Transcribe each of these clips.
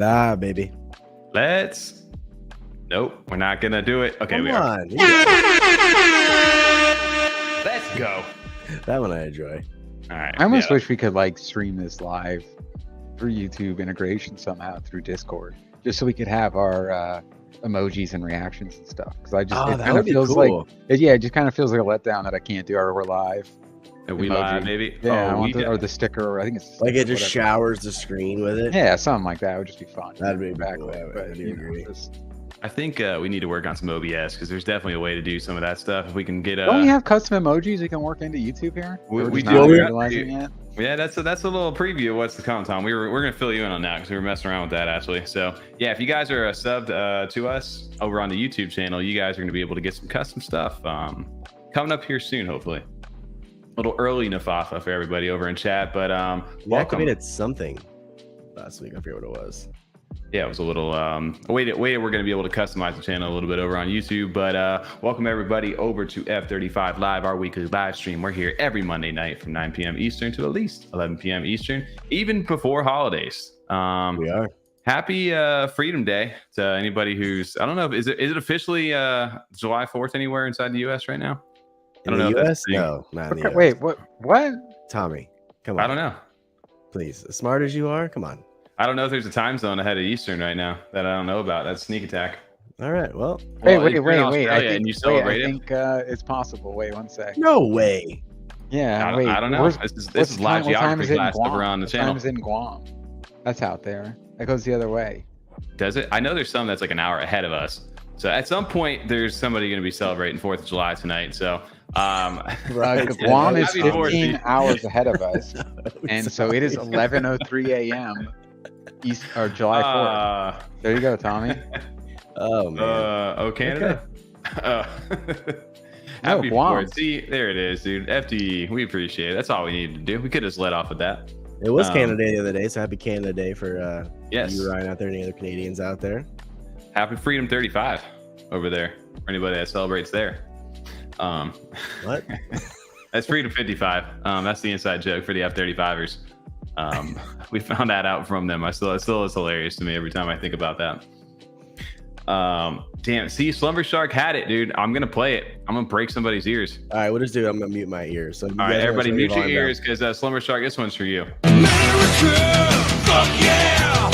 Nah, baby. Let's. Nope, we're not gonna do it. Okay, Come we on. are. Let's go. That one I enjoy. All right. I almost wish we could like stream this live through YouTube integration somehow through Discord, just so we could have our emojis and reactions and stuff. Because I just it that kind would of be feels cool. like it just kind of feels like a letdown that I can't do our live. Are we emoji. live, maybe? Yeah, I Oh, want or the sticker. I think it's Like it just whatever. showers the screen with it. Yeah, something like that would just be fun. That'd be Exactly. cool. But, I do you know, agree. I think we need to work on some OBS because there's definitely a way to do some of that stuff. If we can get don't we have custom emojis we can work into YouTube here? We- We're we just do. not We- utilizing it. Yeah, that's a little preview of what's to come, Tom. We're gonna fill you in on that because we were messing around with that actually. So yeah, if you guys are subbed to us over on the YouTube channel, you guys are gonna be able to get some custom stuff coming up here soon, hopefully. A little early Nafafa for everybody over in chat, but We welcome. activated something last week. I forget what it was. Yeah, it was a little way we're going to be able to customize the channel a little bit over on YouTube. But welcome everybody over to F35 Live, our weekly live stream. We're here every Monday night from 9 p.m. Eastern to at least 11 p.m. Eastern, even before holidays. We are. Happy Freedom Day to anybody who's, I don't know, is it officially July 4th anywhere inside the U.S. right now? In I don't the know if US? that's a thing. No, not in the US. Wait, what? Tommy, come on. I don't know. Please, as smart as you are, come on. I don't know if there's a time zone ahead of Eastern right now that I don't know about. That's sneak attack. All right. Well, Wait, Well, if you're in I Australia think, and you I celebrate it. think it's possible. Wait one sec. no way. Yeah, I don't know. This is live geography class over on the What channel. time is it in Guam? That's out there. That goes the other way. Does it? I know there's some that's like an hour ahead of us. So at some point, there's somebody going to be celebrating 4th of July tonight. So Right. Guam is Happy 4th. 15 hours ahead of us, and so it is 11:03 a.m. East or July 4th. There you go, Tommy. Oh man. Canada. No, Happy Guam. 4th. See, there it is, dude. FDE, we appreciate it. That's all we needed to do. We could have just let off with that. It was Canada Day the other day, so happy Canada Day for Yes. you, Ryan, out there, and any other Canadians out there. Happy Freedom 35 over there for anybody that celebrates there. What? That's Freedom 55. That's the inside joke for the F35ers. We found that out from them. It still is hilarious to me every time I think about that. Damn, see, Slumber Shark had it, dude. I'm gonna play it. I'm gonna break somebody's ears. All right, we'll just do it. I'm gonna mute my ears. So All right, everybody, mute your ears because Slumber Shark, this one's for you. Fuck yeah!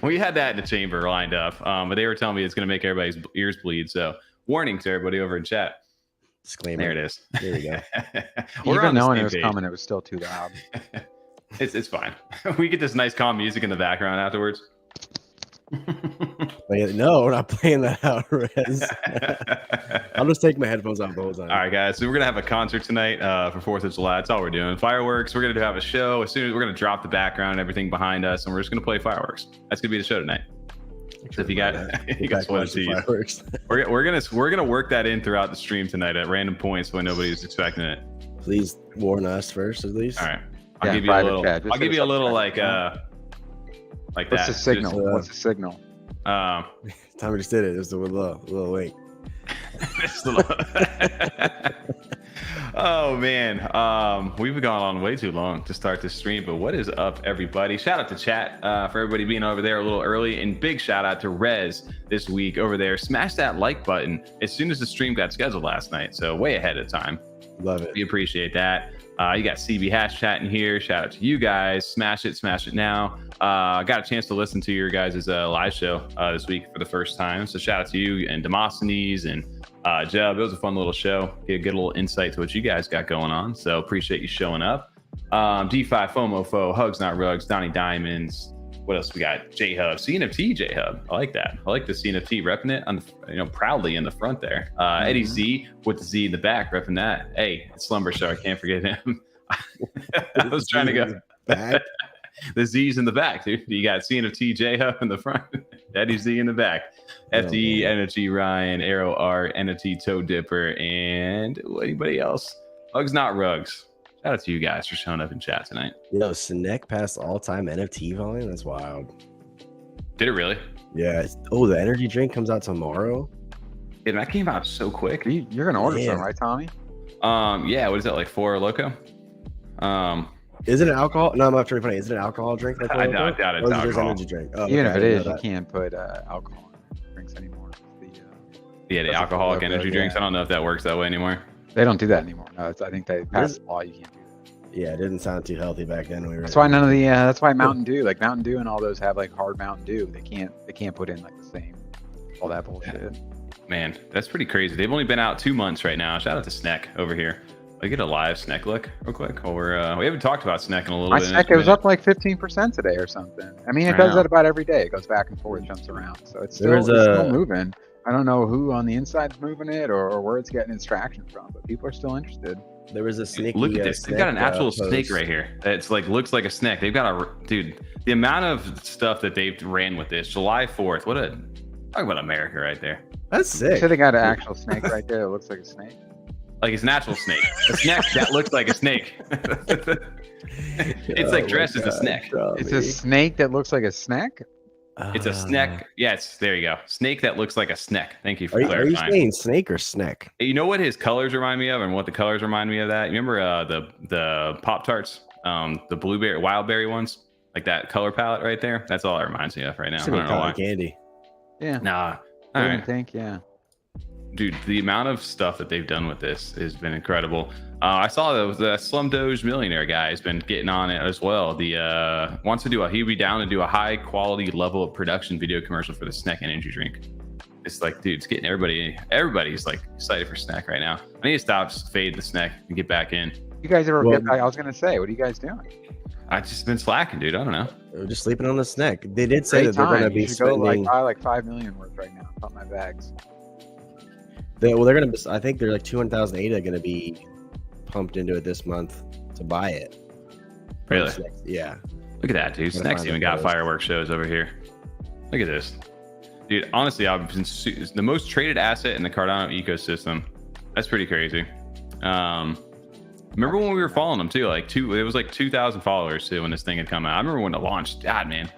We had that in the chamber lined up, but they were telling me it's gonna make everybody's ears bleed. So, warning to everybody over in chat. Disclaimer. There it is. There we go. We're Even on the knowing same it was page. coming, it was still too loud. It's fine. We get this nice calm music in the background afterwards. No, we're not playing that out, Rez. I'll just take my headphones off the whole time. All right, guys. So we're gonna have a concert tonight for 4th of July. That's all we're doing. Fireworks. We're gonna have a show. As soon as we're gonna drop the background and everything behind us, and we're just gonna play fireworks. That's gonna be the show tonight. So if you got you got what to use. fireworks. We're gonna work that in throughout the stream tonight at random points when nobody's expecting it. Please warn us first, at least. All right. I'll Yeah, give you a private little. chat. Just I'll give hit you a us up little private like What's that. the signal? Just, What's the signal? Tommy just did it. Just a little wink. Just a little- Oh man, we've gone on way too long to start this stream, but what is up, everybody? Shout out to chat for everybody being over there a little early, and big shout out to Rez this week over there. Smash that like button as soon as the stream got scheduled last night, so way ahead of time. Love it. We appreciate that. You got CB Hash chatting here. Shout out to you guys. Smash it now. Got a chance to listen to your guys' live show this week for the first time. So shout out to you and Demosthenes and Jeb. It was a fun little show. Get a good little insight to what you guys got going on. So appreciate you showing up. D5 FOMOFO, Hugs Not Rugs, Donnie Diamonds. What else we got? J-Hub, CNFT J-Hub. I like that. I like the CNFT repping it on proudly in the front there. Eddie Z with the Z in the back repping that. Hey, it's Slumber Shark. Can't forget him. I was trying to go back. The Z's in the back, dude. You got CNFT J-Hub in the front. Eddie Z in the back. FDE, NFT Ryan, Arrow Art, NFT Toe Dipper, and anybody else? Hugs Not Rugs. Shout out to you guys for showing up in chat tonight. Yo, SNEK passed all-time NFT volume. That's wild. Did it really? Yeah. Oh, the energy drink comes out tomorrow. Yeah, that came out so quick. You're gonna order Yeah. some, right, Tommy? Yeah, what is that, like 4 Loco? Is it an alcohol? No, I'm not trying to funny. Is it an alcohol drink? Like I doubt Or it's is it just alcohol. energy drink? Oh, Even okay, if I it didn't is, know you that. can't put alcohol in drinks anymore. Yeah, the That's a alcoholic logo, energy drinks. yeah. I don't know if that works that way anymore. They don't do that anymore. No, I think they passed the law. You can't do that. Yeah, it didn't sound too healthy back then. We were. That's why none of the. That's why Mountain Dew, like Mountain Dew and all those have like hard Mountain Dew. They can't put in like the same, all that bullshit. Man, that's pretty crazy. They've only been out 2 months right now. Shout out to SNEK over here. I get a live SNEK look real quick. While we haven't talked about SNEK in a little My bit. SNEK, it was up like 15% today or something. I mean, it I does know. that about every day. It goes back and forth, jumps around. So it's still, There's it's a- still moving. I don't know who on the inside's moving it or where it's getting its traction from, but people are still interested. There was a sneaky. Look at this. They've got an actual snake right here. It's like looks like a snake. They've got a dude. The amount of stuff that they've ran with this. July 4th. What a talk about America right there. That's You sick. said they got an actual snake right there that looks like a snake. Like it's an actual snake. A snake that looks like a snake. It's like dressed as a snake. It's a snake that looks like a snack? It's a snake. Yes, there you go. Snake that looks like a snake. Thank you for Are you clarifying. saying snake or snack? You know what his colors remind me of, and what the colors remind me of that? You remember the Pop Tarts, the blueberry, wild berry ones, like that color palette right there. That's all it reminds me of right now. I don't know why. Candy. Yeah. Nah, I all didn't right, think, yeah. dude. The amount of stuff that they've done with this has been incredible. I saw the Slum Doge Millionaire guy has been getting on it as well. The wants to do he'd be down to do a high quality level of production video commercial for the SNEK energy drink. It's like, dude, it's getting everybody's like excited for SNEK right now. I need to stop fading the SNEK and get back in. You guys ever Well- get, I was going to say, what are you guys doing? I just been slacking, dude. I don't know. We're just sleeping on the snack. They did say Great that they're going to time. be You should go spending. like buy like 5 million worth right now. Pump my bags. They're going to. I think they're like 200,000 ADA going to be pumped into it this month to buy it. Really? Yeah. Look at that, dude. Gotta SNEK's find even the got photos. fireworks shows over here. Look at this, dude. Honestly, I've been the most traded asset in the Cardano ecosystem. That's pretty crazy. Remember when we were following them too? It was like 2,000 followers too when this thing had come out. I remember when it launched. God, man,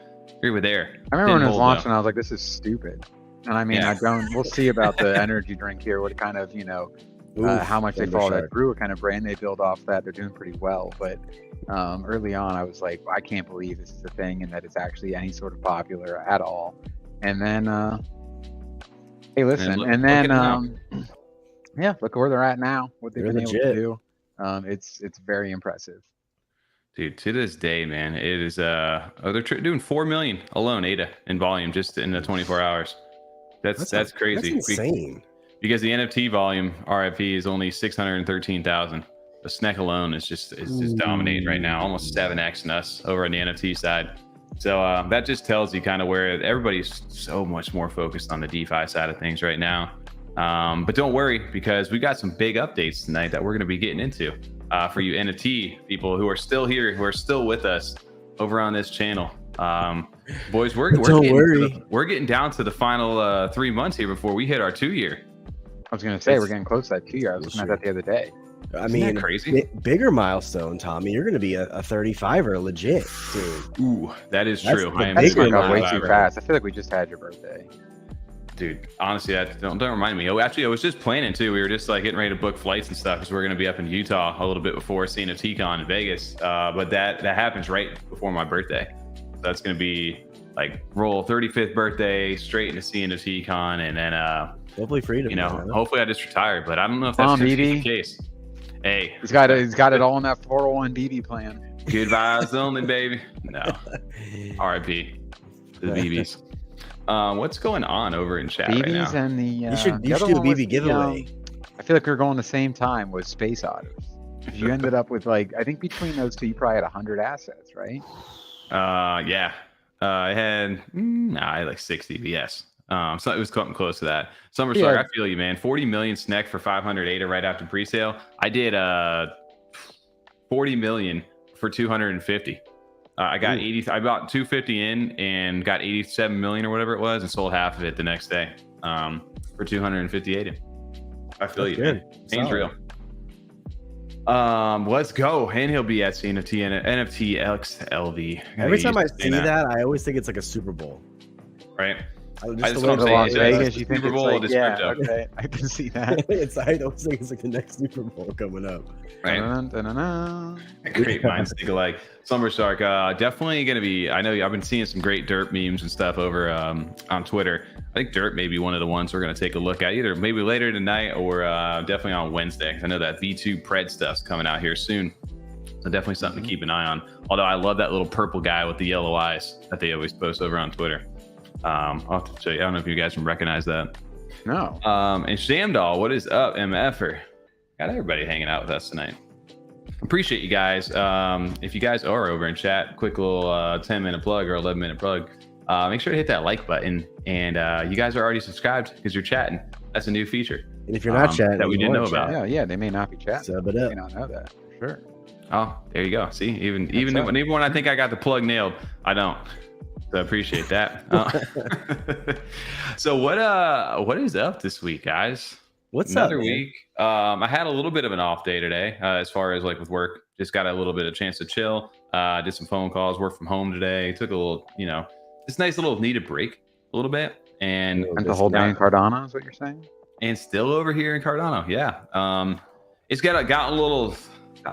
we were there. I remember when it Didn't was hold launched up. and I was like, this is stupid. And I mean, Yeah. we'll see about the energy drink here, what kind of, Oof, how much they Thunder follow Shark. that through, what kind of brand they build off that. They're doing pretty well. But early on, I was like, I can't believe this is a thing and that it's actually any sort of popular at all. And then, hey, listen, look- and look at then, them yeah, look where they're at now, what they've They're been able legit. to do. It's very impressive. Dude, to this day, man, it is they're doing 4 million alone ADA in volume just in the 24 hours. That's crazy. That's insane. Because the NFT volume RFP is only 613,000. The SNEK alone is just dominating right now, almost 7x us over on the NFT side. So that just tells you kind of where everybody's so much more focused on the DeFi side of things right now. But don't worry, because we got some big updates tonight that we're going to be getting into for you NFT people who are still here, who are still with us over on this channel. Boys, we're getting down to the final 3 months here before we hit our 2 year. I was going to say, we're getting close to that 2 year. I was looking at that the other day. I Isn't mean, that crazy? Bigger milestone, Tommy. You're going to be a 35er legit, dude. Ooh, that is That's true. the I am big That Bigger got way milestone. too fast. I feel like we just had your birthday. Dude, honestly, don't remind me. Oh, actually, I was just planning too. We were just like getting ready to book flights and stuff because we're going to be up in Utah a little bit before CNFT Con in Vegas. But that happens right before my birthday. So that's going to be like roll 35th birthday straight into CNFT Con, and then Hopefully freedom. man. hopefully I just retire. But I don't know if Come that's on, going to be BB. the case. Hey, He's got it all in that 401 BB plan. good vibes only, baby. No, RIP to the BBs. What's going on over in chat right BBs now? and the You should the other do a one was BB the, giveaway. I feel like we're going the same time with Space Otters. You ended up with I think between those two, you probably had 100 assets, right? Yeah. I had I had like 60, but yes. So it was coming close to that. Summer Star, Yeah. I feel you, man. 40 million SNEK for 500 ADA right after pre-sale. I did 40 million for 250. I got 80. I bought 250 in and got 87 million or whatever it was, and sold half of it the next day for 250 ADA. I feel That's you, good. man. Pain's Solid. real. Let's go. And he'll be at CNFT and NFT XLV. Every time I see that, I always think it's like a Super Bowl. Right. That's what I'm saying. Las So Vegas, it's you think Super it's Bowl like, is yeah, crypto. okay, I can see that. I always think it's like the next Super Bowl coming up. Right. Dun-dun-dun-dun. Great minds think alike. Slumber Shark, definitely going to be. I know I've been seeing some great Dirt memes and stuff over on Twitter. I think Dirt may be one of the ones we're going to take a look at either maybe later tonight or definitely on Wednesday. 'Cause I know that V2 Pred stuff's coming out here soon. So definitely something to keep an eye on. Although I love that little purple guy with the yellow eyes that they always post over on Twitter. I'll have to show you. I don't know if you guys can recognize that. No. And Shamdoll, what is up, MFer? Got everybody hanging out with us tonight. Appreciate you guys. If you guys are over in chat, quick little 10-minute plug or 11-minute plug. Make sure to hit that like button. And you guys are already subscribed because you're chatting. That's a new feature. And if you're not chatting, that we didn't know about. Yeah, they may not be chatting. Sub it They up. may not know that for sure. Oh, there you go. See, even when I think I got the plug nailed, I don't. So I appreciate that. So what is up this week, guys? What's Another up, man? week. I had a little bit of an off day today, as far as like with work. Just got a little bit of chance to chill. Did some phone calls, worked from home today. Took a little, this nice little needed break a little bit, and And the whole day in Cardano is what you're saying? and still over here in Cardano. Yeah. It's got a little,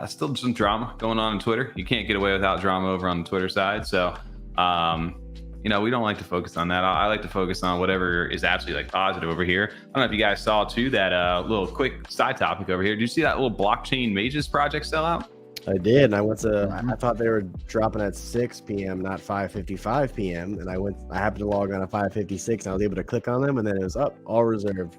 still some drama going on Twitter. You can't get away without drama over on the Twitter side. So, we don't like to focus on that. I like to focus on whatever is absolutely like positive over here. I don't know if you guys saw too that little quick side topic over here. Did you see that little blockchain mages project sell out? I did, and I thought they were dropping at 6 p.m., not 5:55 p.m. And I happened to log on at 5:56, and I was able to click on them, and then it was up, all reserved.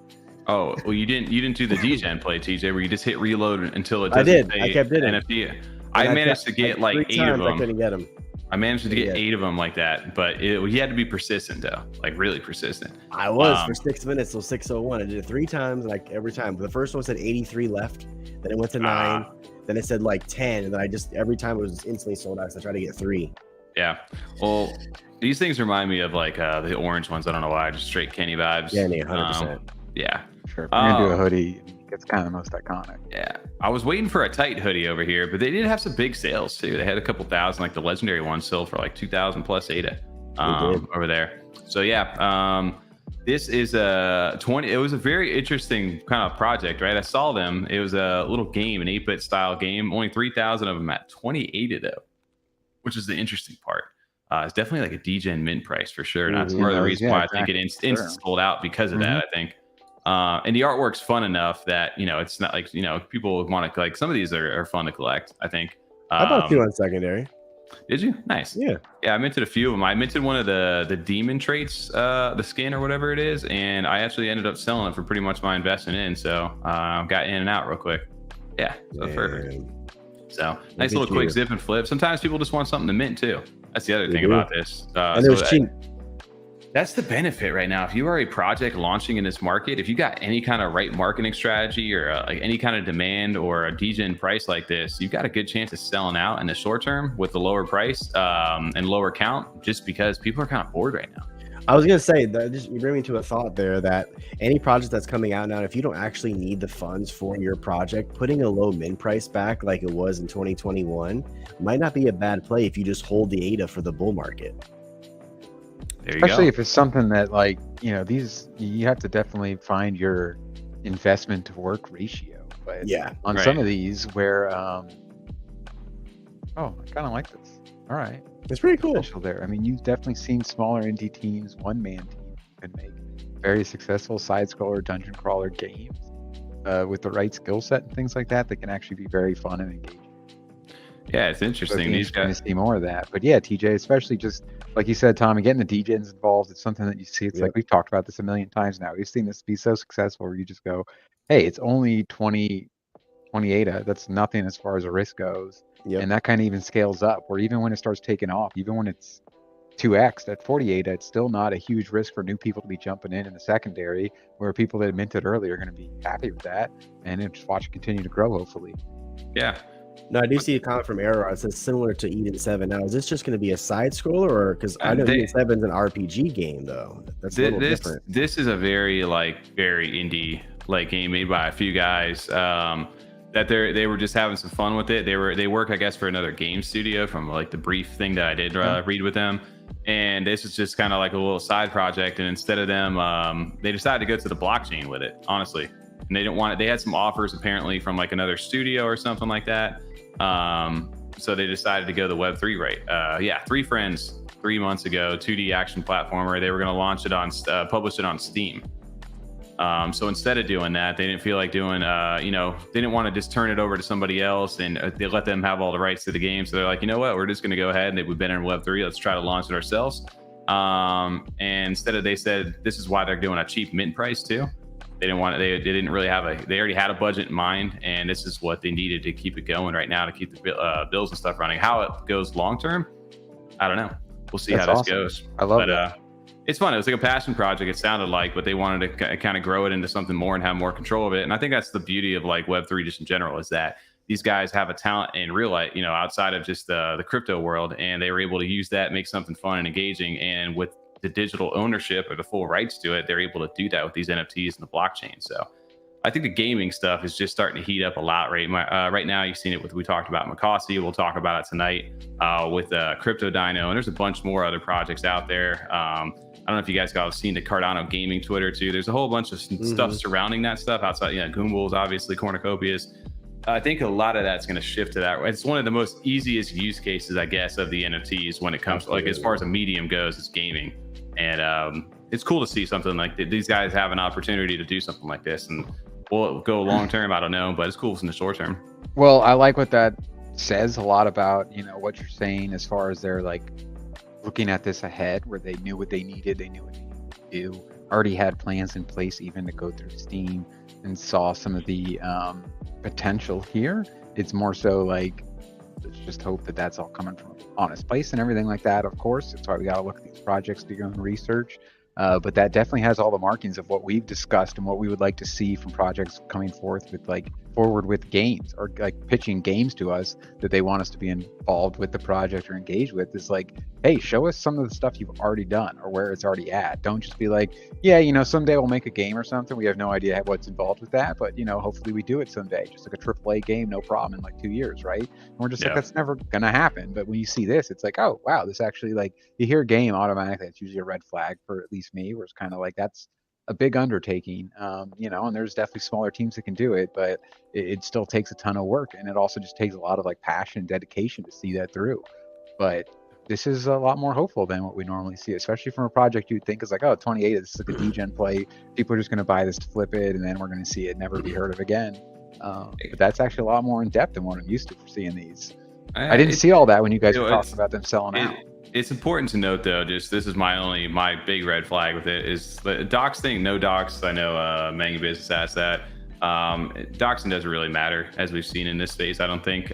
Oh, well, you didn't do the degen play, TJ, where you just hit reload until it doesn't I did. say I kept it in. NFT. I managed to get like 8 of them. I couldn't get them. I managed to get 8 of them like that, but you had to be persistent though, like really persistent. I was for 6 minutes, so 6:01. I did it 3 times, and like every time. The first one said 83 left, then it went to 9, then it said like 10, and then every time it was instantly sold out. So I tried to get 3. Yeah. Well, these things remind me of like the orange ones. I don't know why, just straight Kenny vibes. Yeah, 100%. Yeah. Sure. If you're going to do a hoodie, it's kind of the most iconic. Yeah. I was waiting for a tight hoodie over here, but they did have some big sales too. They had a couple thousand, like the legendary one sold for like 2,000 plus ADA over there. So yeah, this is it was a very interesting kind of project, right? I saw them. It was a little game, an 8-bit style game. Only 3,000 of them at 20 ADA though, which is the interesting part. It's definitely like a degen mint price for sure. And that's part of the reason why I think it instant sold out because of that, I think. And the artwork's fun enough that, it's not like, people want to like, some of these are fun to collect, I think. I bought 2 on secondary. Did you? Nice. Yeah. Yeah, I minted a few of them. I minted one of the demon traits, the skin or whatever it is, and I actually ended up selling it for pretty much my investment in. So got in and out real quick. Yeah, so perfect. So nice little quick zip and flip. Sometimes people just want something to mint too. That's the other thing about this. And it was cheap. That's the benefit right now. If you are a project launching in this market, if you got any kind of right marketing strategy or like any kind of demand or a degen price like this, you've got a good chance of selling out in the short term with the lower price and lower count, just because people are kind of bored right now. I was going to say that you bring me to a thought there that any project that's coming out now, if you don't actually need the funds for your project, putting a low min price back like it was in 2021 might not be a bad play if you just hold the ADA for the bull market. Especially if it's something that like, you have to definitely find your investment to work ratio. But yeah, on some of these where, I kind of like this. All right. It's pretty cool. There. I mean, you've definitely seen smaller indie teams, one-man teams can make very successful side-scroller, dungeon crawler games with the right skill set and things like that can actually be very fun and engaging. Yeah, it's interesting. These guys see more of that. But yeah, TJ, especially just like you said, Tommy, getting the degens involved, it's something that you see. It's like we've talked about this a million times now. We've seen this be so successful where you just go, hey, it's only 20 ADA. That's nothing as far as a risk goes. Yep. And that kind of even scales up where even when it starts taking off, even when it's 2x at 40 ADA, it's still not a huge risk for new people to be jumping in the secondary, where people that minted earlier are going to be happy with that and then just watch it continue to grow, hopefully. Yeah. No, I do see a comment from Error. It says similar to Eden 7. Now, is this just going to be a side scroller, or because I know Eden 7 is an RPG game though? That's a little different. This is a very indie like game made by a few guys that they were just having some fun with it. They work, I guess, for another game studio from like the brief thing that I did read with them. And this is just kind of like a little side project. And instead of them, they decided to go to the blockchain with it, honestly. And they didn't want it. They had some offers apparently from like another studio or something like that. So they decided to go the Web3 rate. 3 friends 3 months ago, 2D action platformer. They were going to launch it on, publish it on Steam. So instead of doing that, they didn't feel like doing, they didn't want to just turn it over to somebody else and they let them have all the rights to the game. So they're like, you know what, we're just going to go ahead and we've been in Web3. Let's try to launch it ourselves. And instead of, they said, this is why they're doing a cheap mint price too. They didn't want it. They didn't really have they already had a budget in mind, and this is what they needed to keep it going right now to keep the bills and stuff running. How it goes long term, I don't know. We'll see how this goes. I love it. It's fun. It was like a passion project. It sounded like, but they wanted to kind of grow it into something more and have more control of it. And I think that's the beauty of like Web3 just in general, is that these guys have a talent in real life, outside of just the crypto world, and they were able to use that, make something fun and engaging. And with the digital ownership or the full rights to it, they're able to do that with these NFTs and the blockchain. So I think the gaming stuff is just starting to heat up a lot right now. You've seen it with, we talked about Makasi. We'll talk about it tonight with CryptoDino, and there's a bunch more other projects out there. I don't know if you guys have seen the Cardano gaming Twitter too. There's a whole bunch of stuff surrounding that stuff outside. Goomble's obviously, Cornucopias. I think a lot of that's going to shift to that. It's one of the most easiest use cases, I guess, of the NFTs when it comes to, like, as far as a medium goes, it's gaming. And it's cool to see something like these guys have an opportunity to do something like this. And will it go long term? I don't know, but it's cool in the short term. Well, I like what that says a lot about, what you're saying as far as they're like looking at this ahead, where they knew what they needed, they knew what they needed to do, already had plans in place even to go through Steam, and saw some of the potential here. It's more so like, let's just hope that that's all coming from an honest place and everything like that. Of course, that's why we got to look at these projects, do your own research. But that definitely has all the markings of what we've discussed and what we would like to see from projects coming forth with forward with games, or like pitching games to us that they want us to be involved with the project or engage with. Is like, hey, show us some of the stuff you've already done or where it's already at. Don't just be like, yeah, someday we'll make a game or something. We have no idea what's involved with that, but hopefully we do it someday. Just like a AAA game, no problem, in like 2 years, right? And we're just like, that's never gonna happen. But when you see this, it's like, oh wow, this actually, like, you hear game automatically, it's usually a red flag for at least me, where it's kind of like, that's a big undertaking, and there's definitely smaller teams that can do it, but it still takes a ton of work, and it also just takes a lot of like passion and dedication to see that through. But this is a lot more hopeful than what we normally see, especially from a project you'd think is like, oh, 28, this is like a degen play, people are just going to buy this to flip it, and then we're going to see it never be heard of again. But that's actually a lot more in depth than what I'm used to for seeing these. I didn't see all that when you guys were talking about them selling out. It's important to note, though, just this is my big red flag with it, is the docs thing. No docs. I know Manga Business asked that. Doxing doesn't really matter, as we've seen in this space. I don't think.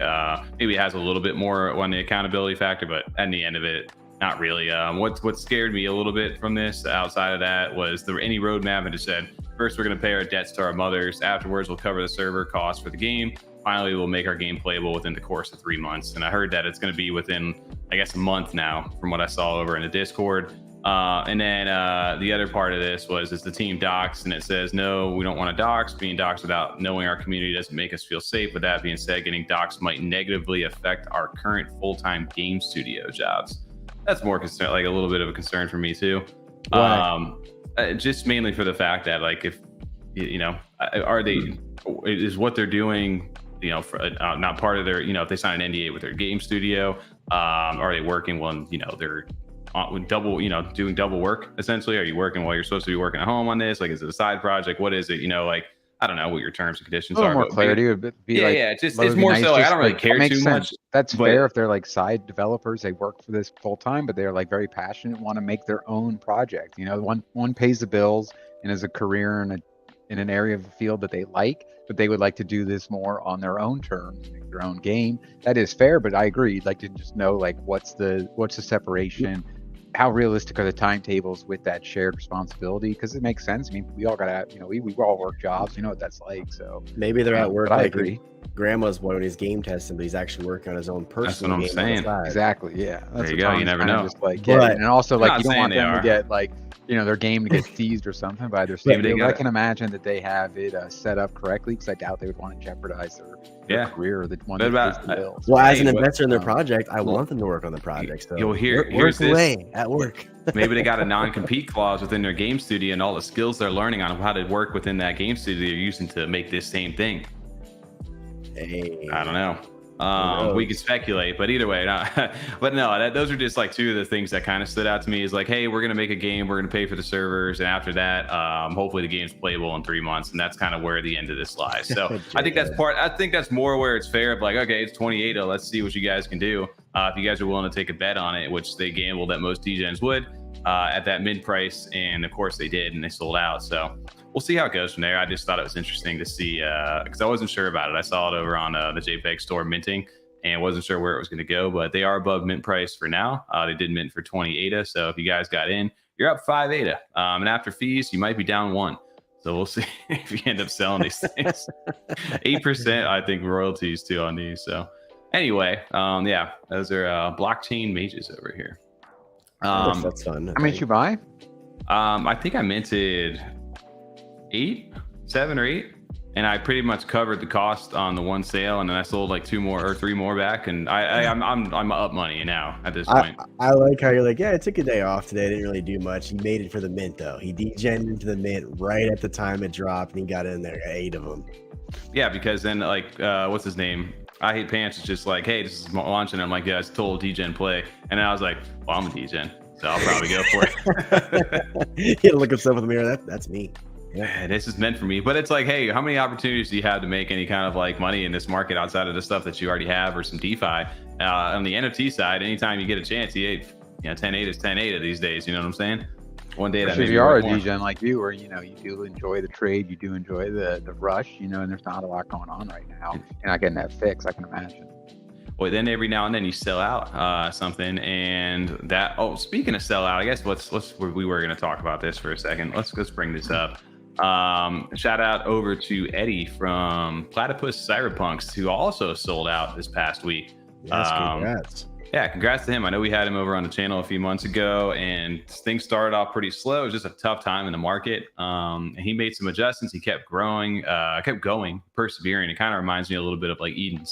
Maybe it has a little bit more on the accountability factor, but at the end of it, not really. What scared me a little bit from this, outside of that, was any roadmap, and it said, first we're going to pay our debts to our mothers. Afterwards, we'll cover the server costs for the game. Finally, we'll make our game playable within the course of 3 months. And I heard that it's going to be within, I guess, a month now, from what I saw over in the Discord. And then the other part of this is the team docs, and it says, no, we don't want to dox. Being doxed without knowing our community doesn't make us feel safe. With that being said, getting doxed might negatively affect our current full-time game studio jobs. That's more concern, like a little bit of a concern for me too. Just mainly for the fact that, like, if are they, is what they're doing, for, not part of their, if they sign an NDA with their game studio, are they working when, they're double, doing double work essentially? Are you working while you're supposed to be working at home on this? Like, is it a side project? What is it? Like, I don't know what your terms and conditions are. More clarity would be it's more so like, I don't really care too much. That's fair if they're like side developers, they work for this full time, but they're like very passionate, want to make their own project. One pays the bills and is a career in an area of the field that they like, but they would like to do this more on their own terms, make their own game. That is fair, but I agree. Like, to just know, like, what's the separation? How realistic are the timetables with that shared responsibility? Because it makes sense. I mean, we all gotta, we all work jobs. You know what that's like. So maybe they're at work. I agree. Grandma's one when he's game testing, but he's actually working on his own personal game. That's what I'm saying. Exactly. Yeah. There you go. You never know. Just like, and also, like, you don't want them to get like, their game to get seized or something by their studio. I can imagine that they have it set up correctly, because I doubt they would want to jeopardize their career or the one that pays the bills. Well, as an investor in their project, I want them to work on the project. So you'll hear here's this. at work. Maybe they got a non-compete clause within their game studio, and all the skills they're learning on how to work within that game studio they're using to make this same thing. Hey, I don't know. We could speculate, but either way, but no, those are just like two of the things that kind of stood out to me. Is like, hey, we're gonna make a game, we're gonna pay for the servers, and after that, hopefully the game's playable in 3 months, and that's kind of where the end of this lies. So I think that's more where it's fair of like, okay, it's 28, let's see what you guys can do. If you guys are willing to take a bet on it, which they gambled that most DGens would at that mid price, and of course they did, and they sold out. So we'll see how it goes from there. I just thought it was interesting to see because I wasn't sure about it. I saw it over on the JPEG store minting and wasn't sure where it was going to go, but they are above mint price for now. They did mint for 20 ADA. So if you guys got in, you're up 5 ADA. And after fees, you might be down 1. So we'll see if you end up selling these things. 8%, I think, royalties too on these. So anyway, yeah, those are blockchain mages over here. That's fun. How many did you buy? I think I minted 7 or 8, and I pretty much covered the cost on the one sale, and then I sold like 2 more or 3 more back, and I'm up money now at this point. I like how you're like, yeah, I took a day off today. I didn't really do much. He made it for the mint though. He degened into the mint right at the time it dropped, and he got in there, 8 of them. Yeah, because then like what's his name? I Hate Pants is just like, hey, this is launching. I'm like, yeah, it's total degen play, and then I was like, well, I'm a degen, so I'll probably go for it. You gotta look yourself in the mirror. That's me. Yeah, this is meant for me. But it's like, hey, how many opportunities do you have to make any kind of like money in this market outside of the stuff that you already have or some DeFi? On the NFT side, anytime you get a chance, 10 8 is 10 8 these days. You know what I'm saying? One day that if you are a degen like you, or you do enjoy the trade, you do enjoy the rush, and there's not a lot going on right now. You're not getting that fix, I can imagine. Well, then every now and then you sell out something, and that. Oh, speaking of sell out, I guess we were going to talk about this for a second. Let's bring this up. Shout out over to Eddie from Platypus Cyberpunks, who also sold out this past week. Yes, congrats. Yeah, congrats to him. I know we had him over on the channel a few months ago, and things started off pretty slow. It was just a tough time in the market. And he made some adjustments. He kept growing, kept going, persevering. It kind of reminds me a little bit of like Eden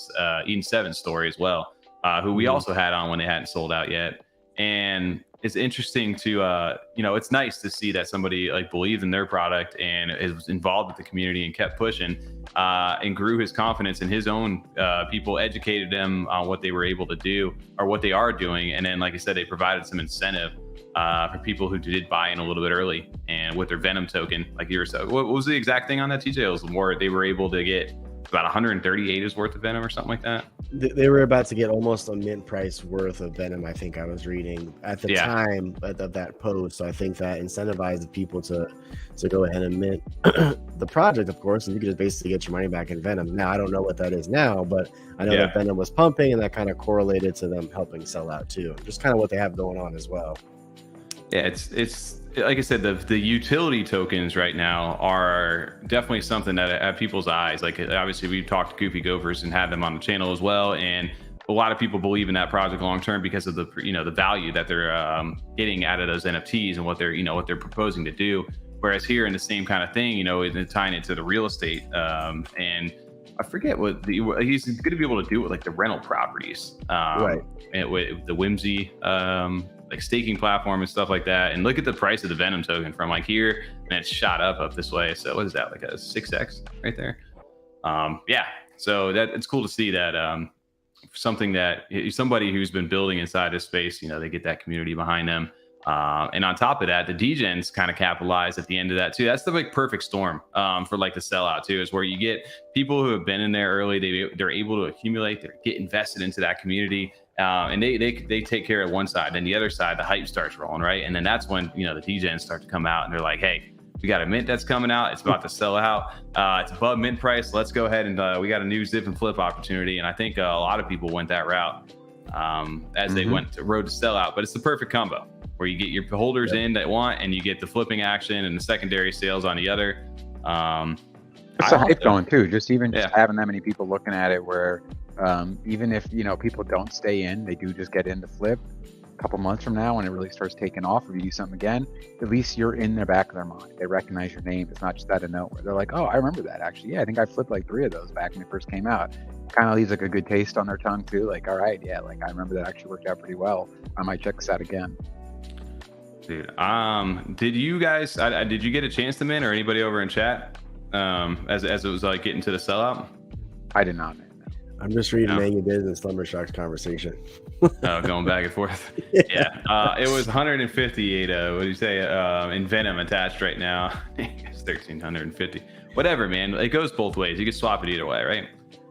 7 story as well, who we also had on when they hadn't sold out yet. And it's interesting to, it's nice to see that somebody like believed in their product and is involved with the community and kept pushing and grew his confidence in his own people, educated them on what they were able to do or what they are doing. And then, like I said, they provided some incentive for people who did buy in a little bit early and with their Venom token, like you were saying. What was the exact thing on that, TJ? It was more, they were able to get about 138 is worth of Venom or something like that. They were about to get almost a mint price worth of Venom, I think I was reading at the time of that post. So I think that incentivized the people to go ahead and mint the project, of course, and you could just basically get your money back in Venom. Now, I don't know what that is now, but I know that Venom was pumping, and that kind of correlated to them helping sell out too. Just kind of what they have going on as well. Yeah, it's like I said, the utility tokens right now are definitely something that have people's eyes. Like obviously we've talked to Goofy Gophers and had them on the channel as well, and a lot of people believe in that project long term because of the the value that they're getting out of those NFTs and what they're proposing to do. Whereas here in the same kind of thing, tying it to the real estate, and I forget what he's going to be able to do with like the rental properties, right? And with the Whimsy. Like staking platform and stuff like that, and look at the price of the Venom token from like here, and it's shot up this way. So what is that, like a 6x right there? So that it's cool to see that something that somebody who's been building inside this space, they get that community behind them, and on top of that, the degens kind of capitalize at the end of that too. That's the like perfect storm for like the sellout too, is where you get people who have been in there early, they're able to accumulate, they get invested into that community. And they take care of one side, then the other side, the hype starts rolling, right? And then that's when the degens start to come out, and they're like, "Hey, we got a mint that's coming out. It's about to sell out. It's above mint price. Let's go ahead and we got a new zip and flip opportunity." And I think a lot of people went that route as they went to road to sell out. But it's the perfect combo where you get your holders in that want, and you get the flipping action and the secondary sales on the other. It's a hype going too. Just having that many people looking at it, where even if people don't stay in, they do just get in the flip. A couple months from now, when it really starts taking off, or you do something again, at least you're in the back of their mind. They recognize your name. It's not just out of nowhere. They're like, "Oh, I remember that actually. Yeah, I think I flipped like 3 of those back when it first came out." Kind of leaves like a good taste on their tongue too. Like, all right, yeah, like I remember that actually worked out pretty well. I might check this out again. Dude, did you guys? Did you get a chance to mint, or anybody over in chat? As it was like getting to the sellout. I did not mint. I'm just reading Manu Biz and Slumbershock's conversation. Going back and forth. Yeah. It was 158. What do you say? In Venom attached right now. It's 1350. Whatever, man. It goes both ways. You can swap it either way, right?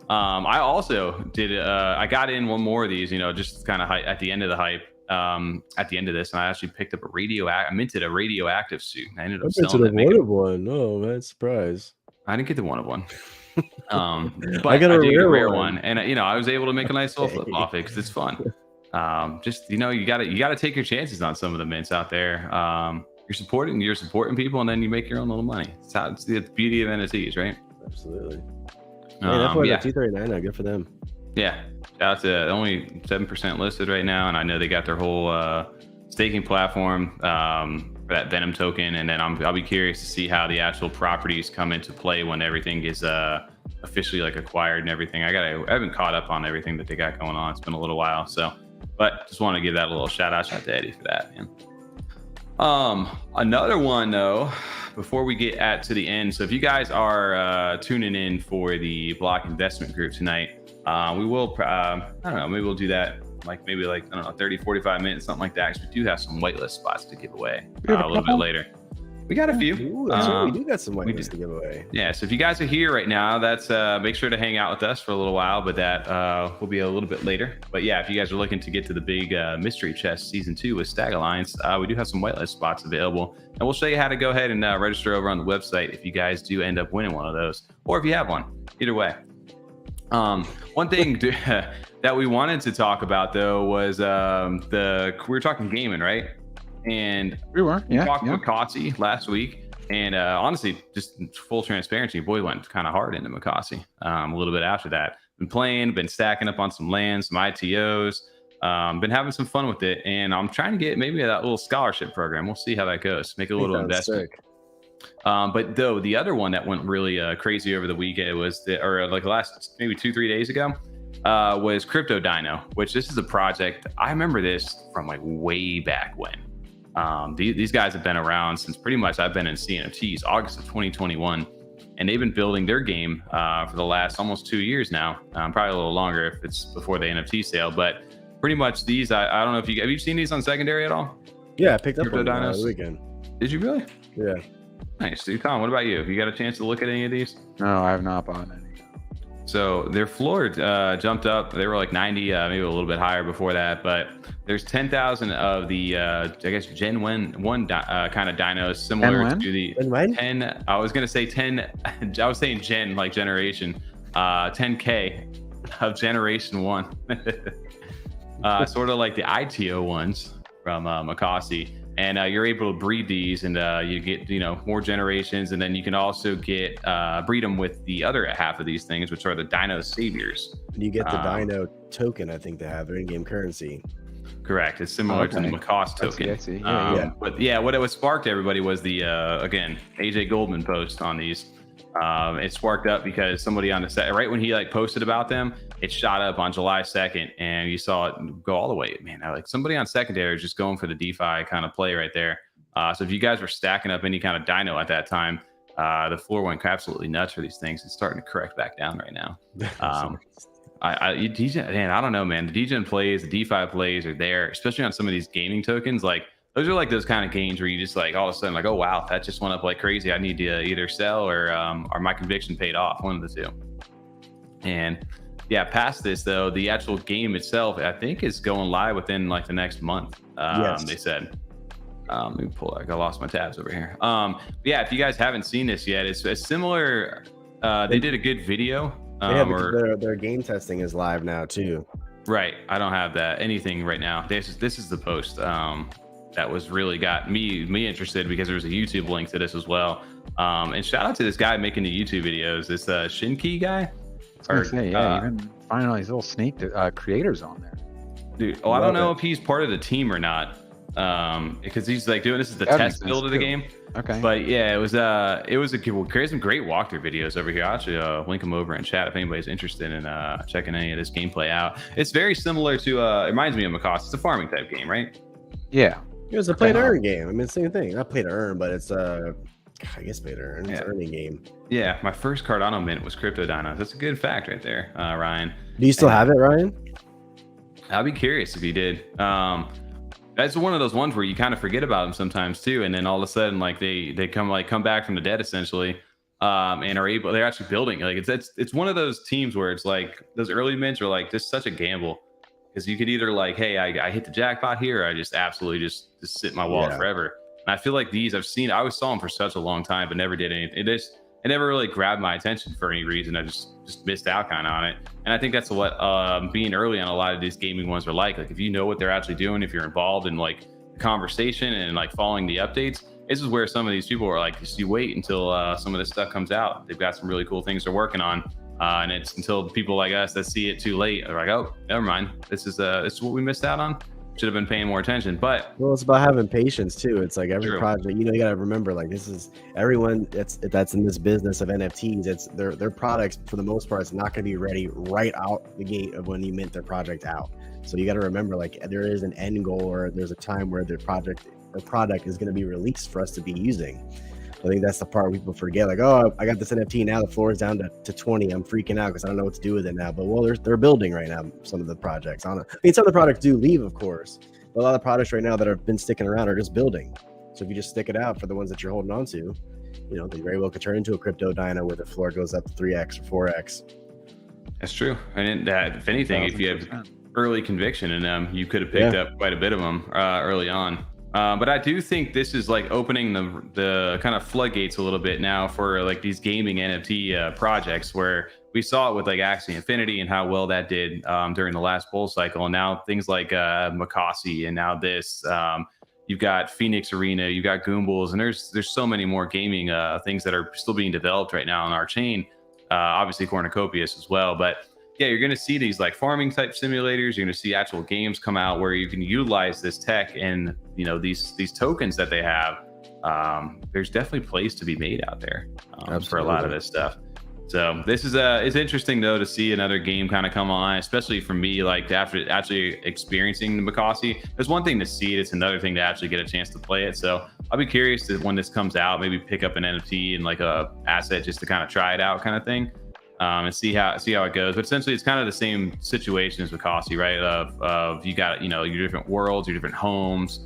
I also did. I got in one more of these. Just kind of at the end of the hype. At the end of this, and I actually picked up I minted a radioactive suit. I ended up selling it. One. Oh man, surprise! I didn't get the one of one. But I got a did rare one, and I was able to make a nice little flip off it because it's fun. Just you gotta take your chances on some of the mints out there. You're supporting people, and then you make your own little money. It's the beauty of NFTs, right? Absolutely. That's why 239 now. Good for them. Yeah, shout out to only 7% listed right now, and I know they got their whole staking platform for that Venom token, and then I'll be curious to see how the actual properties come into play when everything is officially like acquired and everything. I haven't caught up on everything that they got going on. It's been a little while, but just want to give that a little shout out to Eddie for that, man. Another one though, before we get to the end. So if you guys are tuning in for the block investment group tonight, we will, I don't know, maybe we'll do that maybe 30, 45 minutes, something like that. Because we do have some whitelist spots to give away a little bit later. We got a few. Ooh, that's right. We do got some whitelists to give away. Yeah, so if you guys are here right now, that's make sure to hang out with us for a little while, but that will be a little bit later. But yeah, if you guys are looking to get to the big mystery chest season 2 with Stag Alliance, we do have some whitelist spots available, and we'll show you how to go ahead and register over on the website if you guys do end up winning one of those, or if you have one. Either way. One thing that we wanted to talk about though was we were talking gaming, right? And we talked with Makasi last week, and honestly, just full transparency, boy went kind of hard into Makasi a little bit after that. Been stacking up on some land, some ITOs, been having some fun with it, and I'm trying to get maybe that little scholarship program. We'll see how that goes. Make a little investment. Sick. But though the other one that went really crazy over the weekend was the last maybe 2-3 days ago was CryptoDino, which this is a project. I remember this from way back when. These guys have been around since pretty much I've been in CNFTs, August of 2021, and they've been building their game for the last almost 2 years now. Probably a little longer if it's before the NFT sale, but pretty much these. I don't know if have you seen these on secondary at all? Yeah, I picked up on the weekend. Did you really? Yeah. Nice, dude. Tom, what about you? Have you got a chance to look at any of these? No, I have not bought any. So their floor jumped up. They were like 90, maybe a little bit higher before that. But there's 10,000 of the, I guess, Gen 1 kind of dinos, similar to the 10. I was going to say 10. I was saying Gen, like generation. 10K of Generation 1. Sort of like the ITO ones from Makasi. And you're able to breed these, and you get more generations, and then you can also get breed them with the other half of these things, which are the Dino Saviors. You get the Dino token, I think they have their in-game currency. Correct. It's similar to the Makos token. I see. Yeah. But yeah, what it was sparked everybody was the again AJ Goldman post on these. It sparked up because somebody on the set, right when he posted about them, it shot up on July 2nd, and you saw it go all the way. Man, somebody on secondary is just going for the DeFi kind of play right there. So if you guys were stacking up any kind of dino at that time, the floor went absolutely nuts for these things. It's starting to correct back down right now. I don't know, man. The DGen plays, the DeFi plays are there, especially on some of these gaming tokens. Those are those kind of games where you just all of a sudden oh wow, that just went up like crazy. I need to either sell or my conviction paid off, one of the two. And yeah, past this though, the actual game itself, I think, is going live within the next month. Yes. They said. Let me pull. I lost my tabs over here. Yeah, if you guys haven't seen this yet, it's a similar. They did a good video. Their game testing is live now too. Right. I don't have anything right now. This is the post. That was really got me interested because there's a YouTube link to this as well. And shout out to this guy making the YouTube videos. This Shinki guy. Even finding all these little snake creators on there. Dude, I don't know if he's part of the team or not. Because he's doing this is the test build of the game. Okay. But yeah, it was we'll create some great walkthrough videos over here. I'll actually link them over in chat if anybody's interested in checking any of this gameplay out. It's very similar to it reminds me of Makos. It's a farming type game, right? Yeah. It was a play to earn game. I mean, same thing. Not play to earn, but it's I guess play to earn. It's an earning game. Yeah, my first Cardano mint was CryptoDino. That's a good fact right there, Ryan. Do you still have it, Ryan? I'd be curious if you did. That's one of those ones where you kind of forget about them sometimes too, and then all of a sudden, like they come back from the dead essentially, and are able. They're actually building. Like it's one of those teams where it's like those early mints are like just such a gamble, because you could either like, hey, I hit the jackpot here, or I just absolutely just sit in my wallet forever. And I feel like these I always saw them for such a long time, but never did anything. It never really grabbed my attention for any reason. I just missed out kind of on it. And I think that's what being early on a lot of these gaming ones are like. Like if you know what they're actually doing, if you're involved in like the conversation and like following the updates, this is where some of these people are like, just you wait until some of this stuff comes out. They've got some really cool things they're working on. And it's until people like us that see it too late are like, oh, never mind. This is what we missed out on. Should have been paying more attention. But well, it's about having patience too. It's like every project, you got to remember, like this is everyone that's in this business of NFTs. It's their products for the most part. It's not going to be ready right out the gate of when you mint their project out. So you got to remember, like there is an end goal, or there's a time where their project or product is going to be released for us to be using. I think that's the part people forget. Like, oh, I got this NFT now. The floor is down to 20. I'm freaking out because I don't know what to do with it now. But well, they're building right now. Some of the projects. I mean, some of the products do leave, of course. But a lot of products right now that have been sticking around are just building. So if you just stick it out for the ones that you're holding on to, they very well could turn into a CryptoDino where the floor goes up to 3x or 4x. That's true. And if anything, 1,000%. If you have early conviction in them, you could have picked up quite a bit of them early on. But I do think this is like opening the kind of floodgates a little bit now for like these gaming NFT projects, where we saw it with like Axie Infinity and how well that did during the last bull cycle. And now things like Makasi, and now this, you've got Phoenix Arena, you've got Goombas, and there's so many more gaming things that are still being developed right now on our chain. Obviously Cornucopias as well, but yeah, you're going to see these like farming type simulators. You're going to see actual games come out where you can utilize this tech and these tokens that they have. There's definitely plays to be made out there for a lot of this stuff. So this is it's interesting though to see another game kind of come on, especially for me, like after actually experiencing the Makasi. There's one thing to see it, it's another thing to actually get a chance to play it. So I'll be curious to, when this comes out, maybe pick up an NFT and like a asset just to kind of try it out kind of thing. And see how it goes. But essentially, it's kind of the same situation as Makasi, right? Of you got your different worlds, your different homes.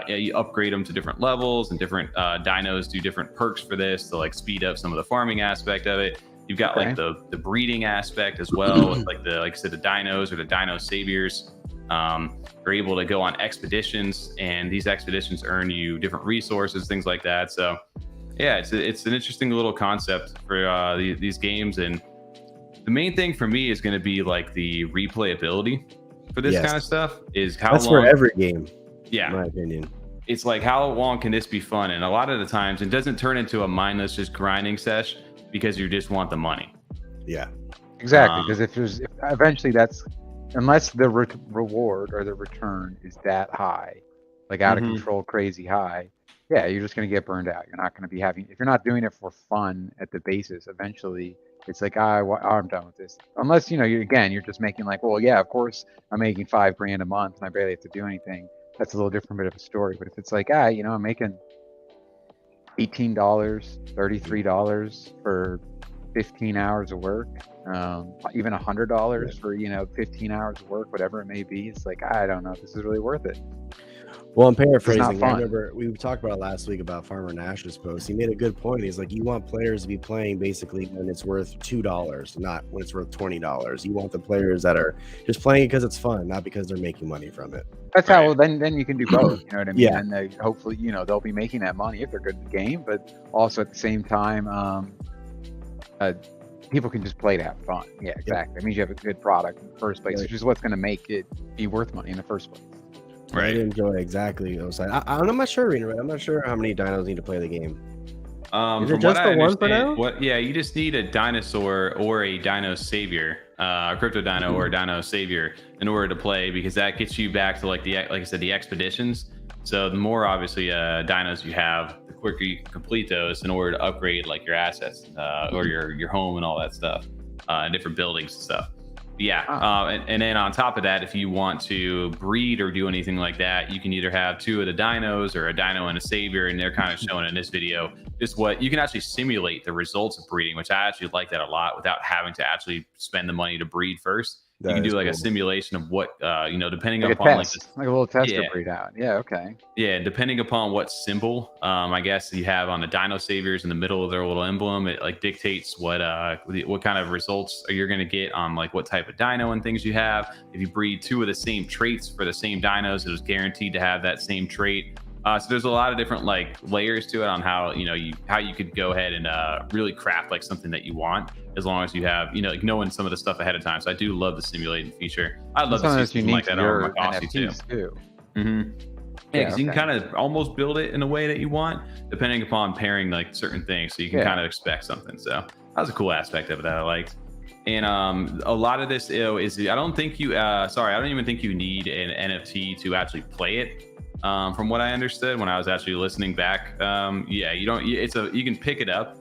You upgrade them to different levels, and different dinos do different perks for this to like speed up some of the farming aspect of it. You've got like the breeding aspect as well, with like I said, the dinos or the dino saviors. Are able to go on expeditions, and these expeditions earn you different resources, things like that. So yeah, it's an interesting little concept for these games, and the main thing for me is going to be like the replayability for this kind of stuff. Is how that's long, for every game. Yeah, in my opinion. It's like how long can this be fun? And a lot of the times, it doesn't turn into a mindless just grinding sesh because you just want the money. Yeah, exactly. Because if eventually that's, unless the reward or the return is that high, like out of control, crazy high. Yeah, you're just going to get burned out. You're not going to be if you're not doing it for fun at the basis, eventually it's like, I'm done with this. Unless, you're just making like, well, yeah, of course I'm making $5,000 a month and I barely have to do anything. That's a little different bit of a story. But if it's like, I'm making $18, $33 for 15 hours of work, even $100 for, 15 hours of work, whatever it may be. It's like, I don't know if this is really worth it. Well, I'm paraphrasing. I remember we talked about it last week about Farmer Nash's post. He made a good point. He's like, you want players to be playing basically when it's worth $2, not when it's worth $20. You want the players that are just playing it because it's fun, not because they're making money from it. That's how. Well, then you can do both. You know what I mean? Yeah. And they, hopefully, they'll be making that money if they're good at the game, but also at the same time, people can just play to have fun. Yeah, exactly. It means you have a good product in the first place, which is what's going to make it be worth money in the first place. Right. I enjoy exactly those. I'm not sure, Rena. I'm not sure how many dinos need to play the game. Is it just the one for now? You just need a dinosaur or a dino savior, a CryptoDino or a dino savior in order to play, because that gets you back to like I said, the expeditions. So the more obviously dinos you have, the quicker you can complete those in order to upgrade like your assets or your home and all that stuff, and different buildings and stuff. Yeah, and then on top of that, if you want to breed or do anything like that, you can either have 2 of the dinos or a dino and a savior, and they're kind of showing in this video just what you can actually simulate the results of breeding, which I actually like that a lot without having to actually spend the money to breed first. You can do like a simulation of what, depending like upon a little tester breed out. Yeah, okay. Yeah, depending upon what symbol, I guess you have on the dino saviors in the middle of their little emblem, it like dictates what kind of results you're going to get on like what type of dino and things you have. If you breed 2 of the same traits for the same dinos, it is guaranteed to have that same trait. So there's a lot of different like layers to it on how you could go ahead and really craft like something that you want, as long as you have like knowing some of the stuff ahead of time. So I do love the simulating feature. I'd love to see something like that on my NFTs too. Mm-hmm. Yeah, because you can kind of almost build it in a way that you want, depending upon pairing like certain things. So you can kind of expect something. So that was a cool aspect of it that I liked. And a lot of this is I don't even think you need an NFT to actually play it. From what I understood when I was actually listening back, you don't. You can pick it up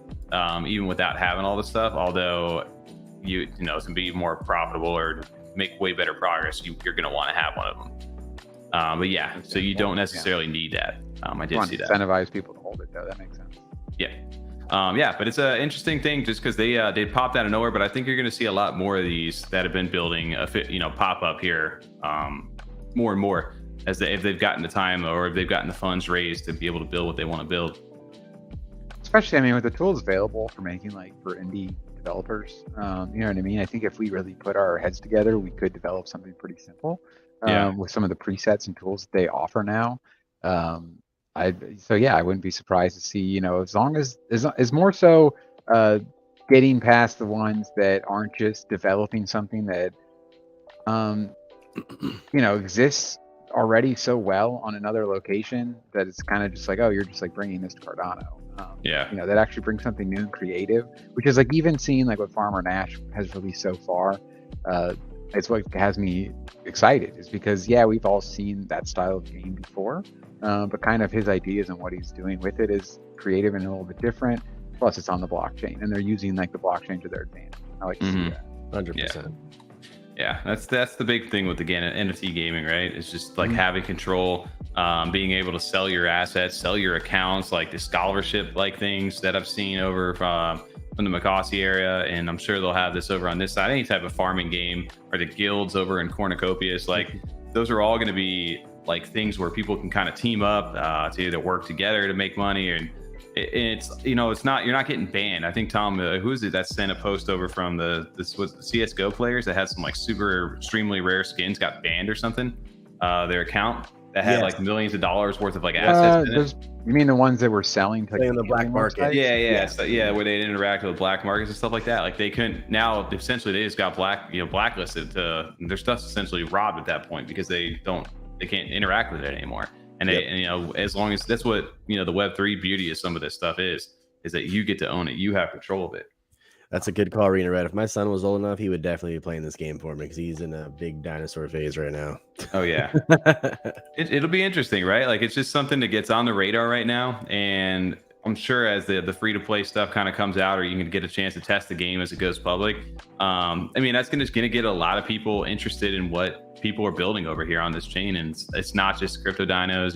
even without having all the stuff. Although to be more profitable or make way better progress, you're going to want to have one of them. But yeah, so you don't necessarily need that. I did see that. Incentivize people to hold it though. That makes sense. Yeah. But it's an interesting thing just because they popped out of nowhere. But I think you're going to see a lot more of these that have been building pop up here more and more if they've gotten the time or if they've gotten the funds raised to be able to build what they want to build. Especially, I mean, with the tools available for making for indie developers, you know what I mean? I think if we really put our heads together, we could develop something pretty simple with some of the presets and tools that they offer now. I wouldn't be surprised to see, as long as is more so getting past the ones that aren't just developing something that exists already so well on another location that it's kind of just like, oh, you're just like bringing this to Cardano. That actually brings something new and creative, which is like even seeing like what Farmer Nash has released so far. It's what has me excited, is because we've all seen that style of game before, but kind of his ideas and what he's doing with it is creative and a little bit different. Plus, it's on the blockchain, and they're using like the blockchain to their advantage. I like to see that. 100%. Yeah, that's the big thing with NFT gaming, right? It's just like having control, being able to sell your assets, sell your accounts, like the scholarship like things that I've seen over from the Makasi area, and I'm sure they'll have this over on this side. Any type of farming game or the guilds over in Cornucopias, like those are all going to be like things where people can kind of team up to either work together to make money, and it's it's not, you're not getting banned. I think Tom, who is it that sent a post over from this was the CS:GO players that had some like super extremely rare skins got banned or something, their account that had like millions of dollars worth of like assets in it. You mean the ones that were selling to in the black market? Yeah, where they interact with black markets and stuff like that. Like they couldn't, now essentially they just got blacklisted. Their stuff's essentially robbed at that point because they can't interact with it anymore. And as long as that's what the Web3 beauty of some of this stuff is that you get to own it, you have control of it. That's a good call, Rena Red. If my son was old enough, he would definitely be playing this game for me because he's in a big dinosaur phase right now. Oh yeah, it'll be interesting, right? Like it's just something that gets on the radar right now, and I'm sure as the free to play stuff kind of comes out, or you can get a chance to test the game as it goes public. I mean, that's gonna get a lot of people interested in what people are building over here on this chain, and it's not just CryptoDinos.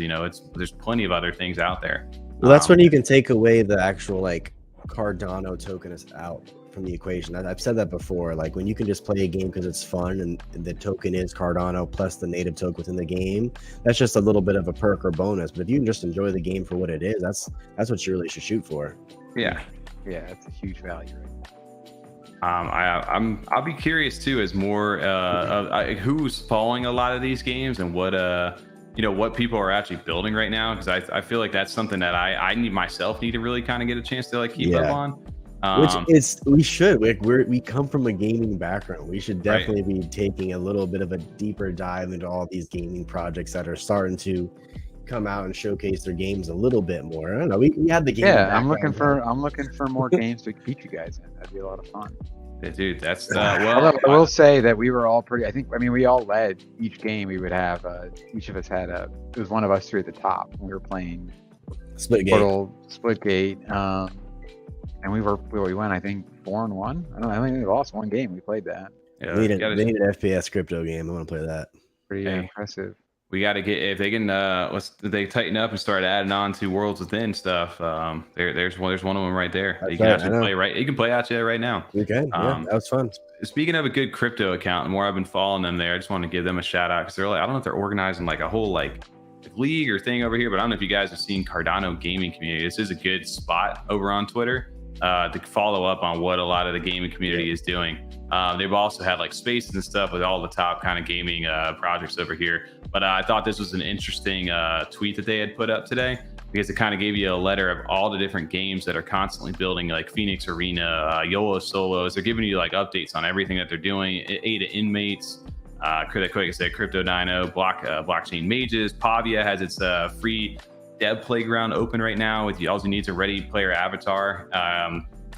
There's plenty of other things out there. Well, that's when you can take away the actual like Cardano token is out from the equation. I've said that before. Like when you can just play a game because it's fun and the token is Cardano plus the native token within the game, that's just a little bit of a perk or bonus. But if you can just enjoy the game for what it is, that's what you really should shoot for. Yeah, that's a huge value. I'll be curious too as more who's following a lot of these games and what people are actually building right now, because I feel like that's something that I need to really kind of get a chance to like keep up on. We come from a gaming background. We should definitely be taking a little bit of a deeper dive into all these gaming projects that are starting to come out and showcase their games a little bit more. I don't know. We had the game. Yeah, I'm looking for more games to beat you guys in. That'd be a lot of fun. Yeah, dude, that's I will say that we were all we all led each game. We would have each of us had it was one of us three at the top. We were playing Splitgate, and we went I think 4-1. I don't know. I think we lost one game. We played that. Yeah, they need an FPS crypto game. I want to play that. Pretty impressive. We got to get, if they can, they tighten up and start adding on to Worlds Within stuff. There's one of them right there. That's You can right, actually play right. You can play out there right now. You can. Yeah, that was fun. Speaking of a good crypto account, the more I've been following them there, I just want to give them a shout out because they're like, I don't know if they're organizing like a whole like league or thing over here, but I don't know if you guys have seen Cardano gaming community. This is a good spot over on Twitter to follow up on what a lot of the gaming community is doing. They've also had like spaces and stuff with all the top kind of gaming projects over here. But I thought this was an interesting tweet that they had put up today because it kind of gave you a letter of all the different games that are constantly building, like Phoenix Arena, YOLO Solos. They're giving you like updates on everything that they're doing. ADA Inmates, like I said, CryptoDino, Blockchain Mages. Pavia has its free dev playground open right now with all you need is a ready player avatar.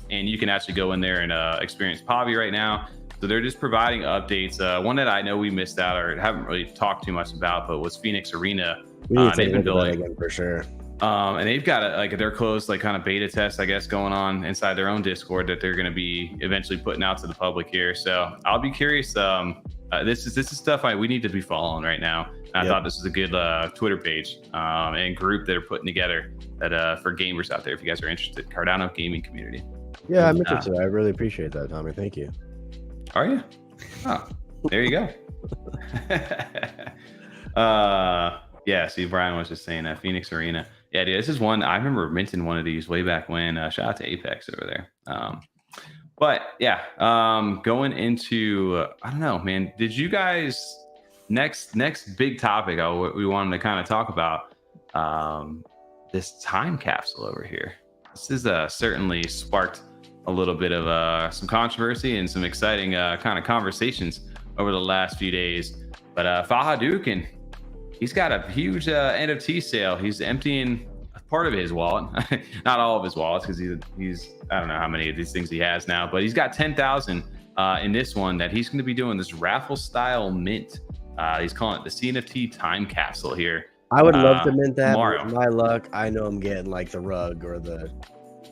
And you can actually go in there and experience Pavia right now. So they're just providing updates. One that I know we missed out or haven't really talked too much about, but was Phoenix Arena. We need to take a look at that again for sure. And they've got like their closed like kind of beta test, I guess, going on inside their own Discord that they're going to be eventually putting out to the public here. So I'll be curious. This is stuff we need to be following right now. And I thought this was a good Twitter page and group that are putting together that for gamers out there. If you guys are interested, Cardano gaming community. Yeah, I'm interested. I really appreciate that, Tommy. Thank you. Are you? Oh, there you go. Yeah, see, Brian was just saying that Phoenix Arena. Yeah, dude, this is one I remember minting one of these way back when. Shout out to Apex over there. But yeah, going into I don't know, man. Did you guys next big topic we wanted to kind of talk about this time capsule over here? This is certainly sparked a little bit of some controversy and some exciting kind of conversations over the last few days. But Fahadouken, he's got a huge NFT sale. He's emptying part of his wallet, not all of his wallets, because he's I don't know how many of these things he has now, but he's got 10,000 in this one that he's going to be doing this raffle style mint. He's calling it the CNFT time capsule here. I would love to mint that. Tomorrow. With my luck, I know I'm getting like the rug or the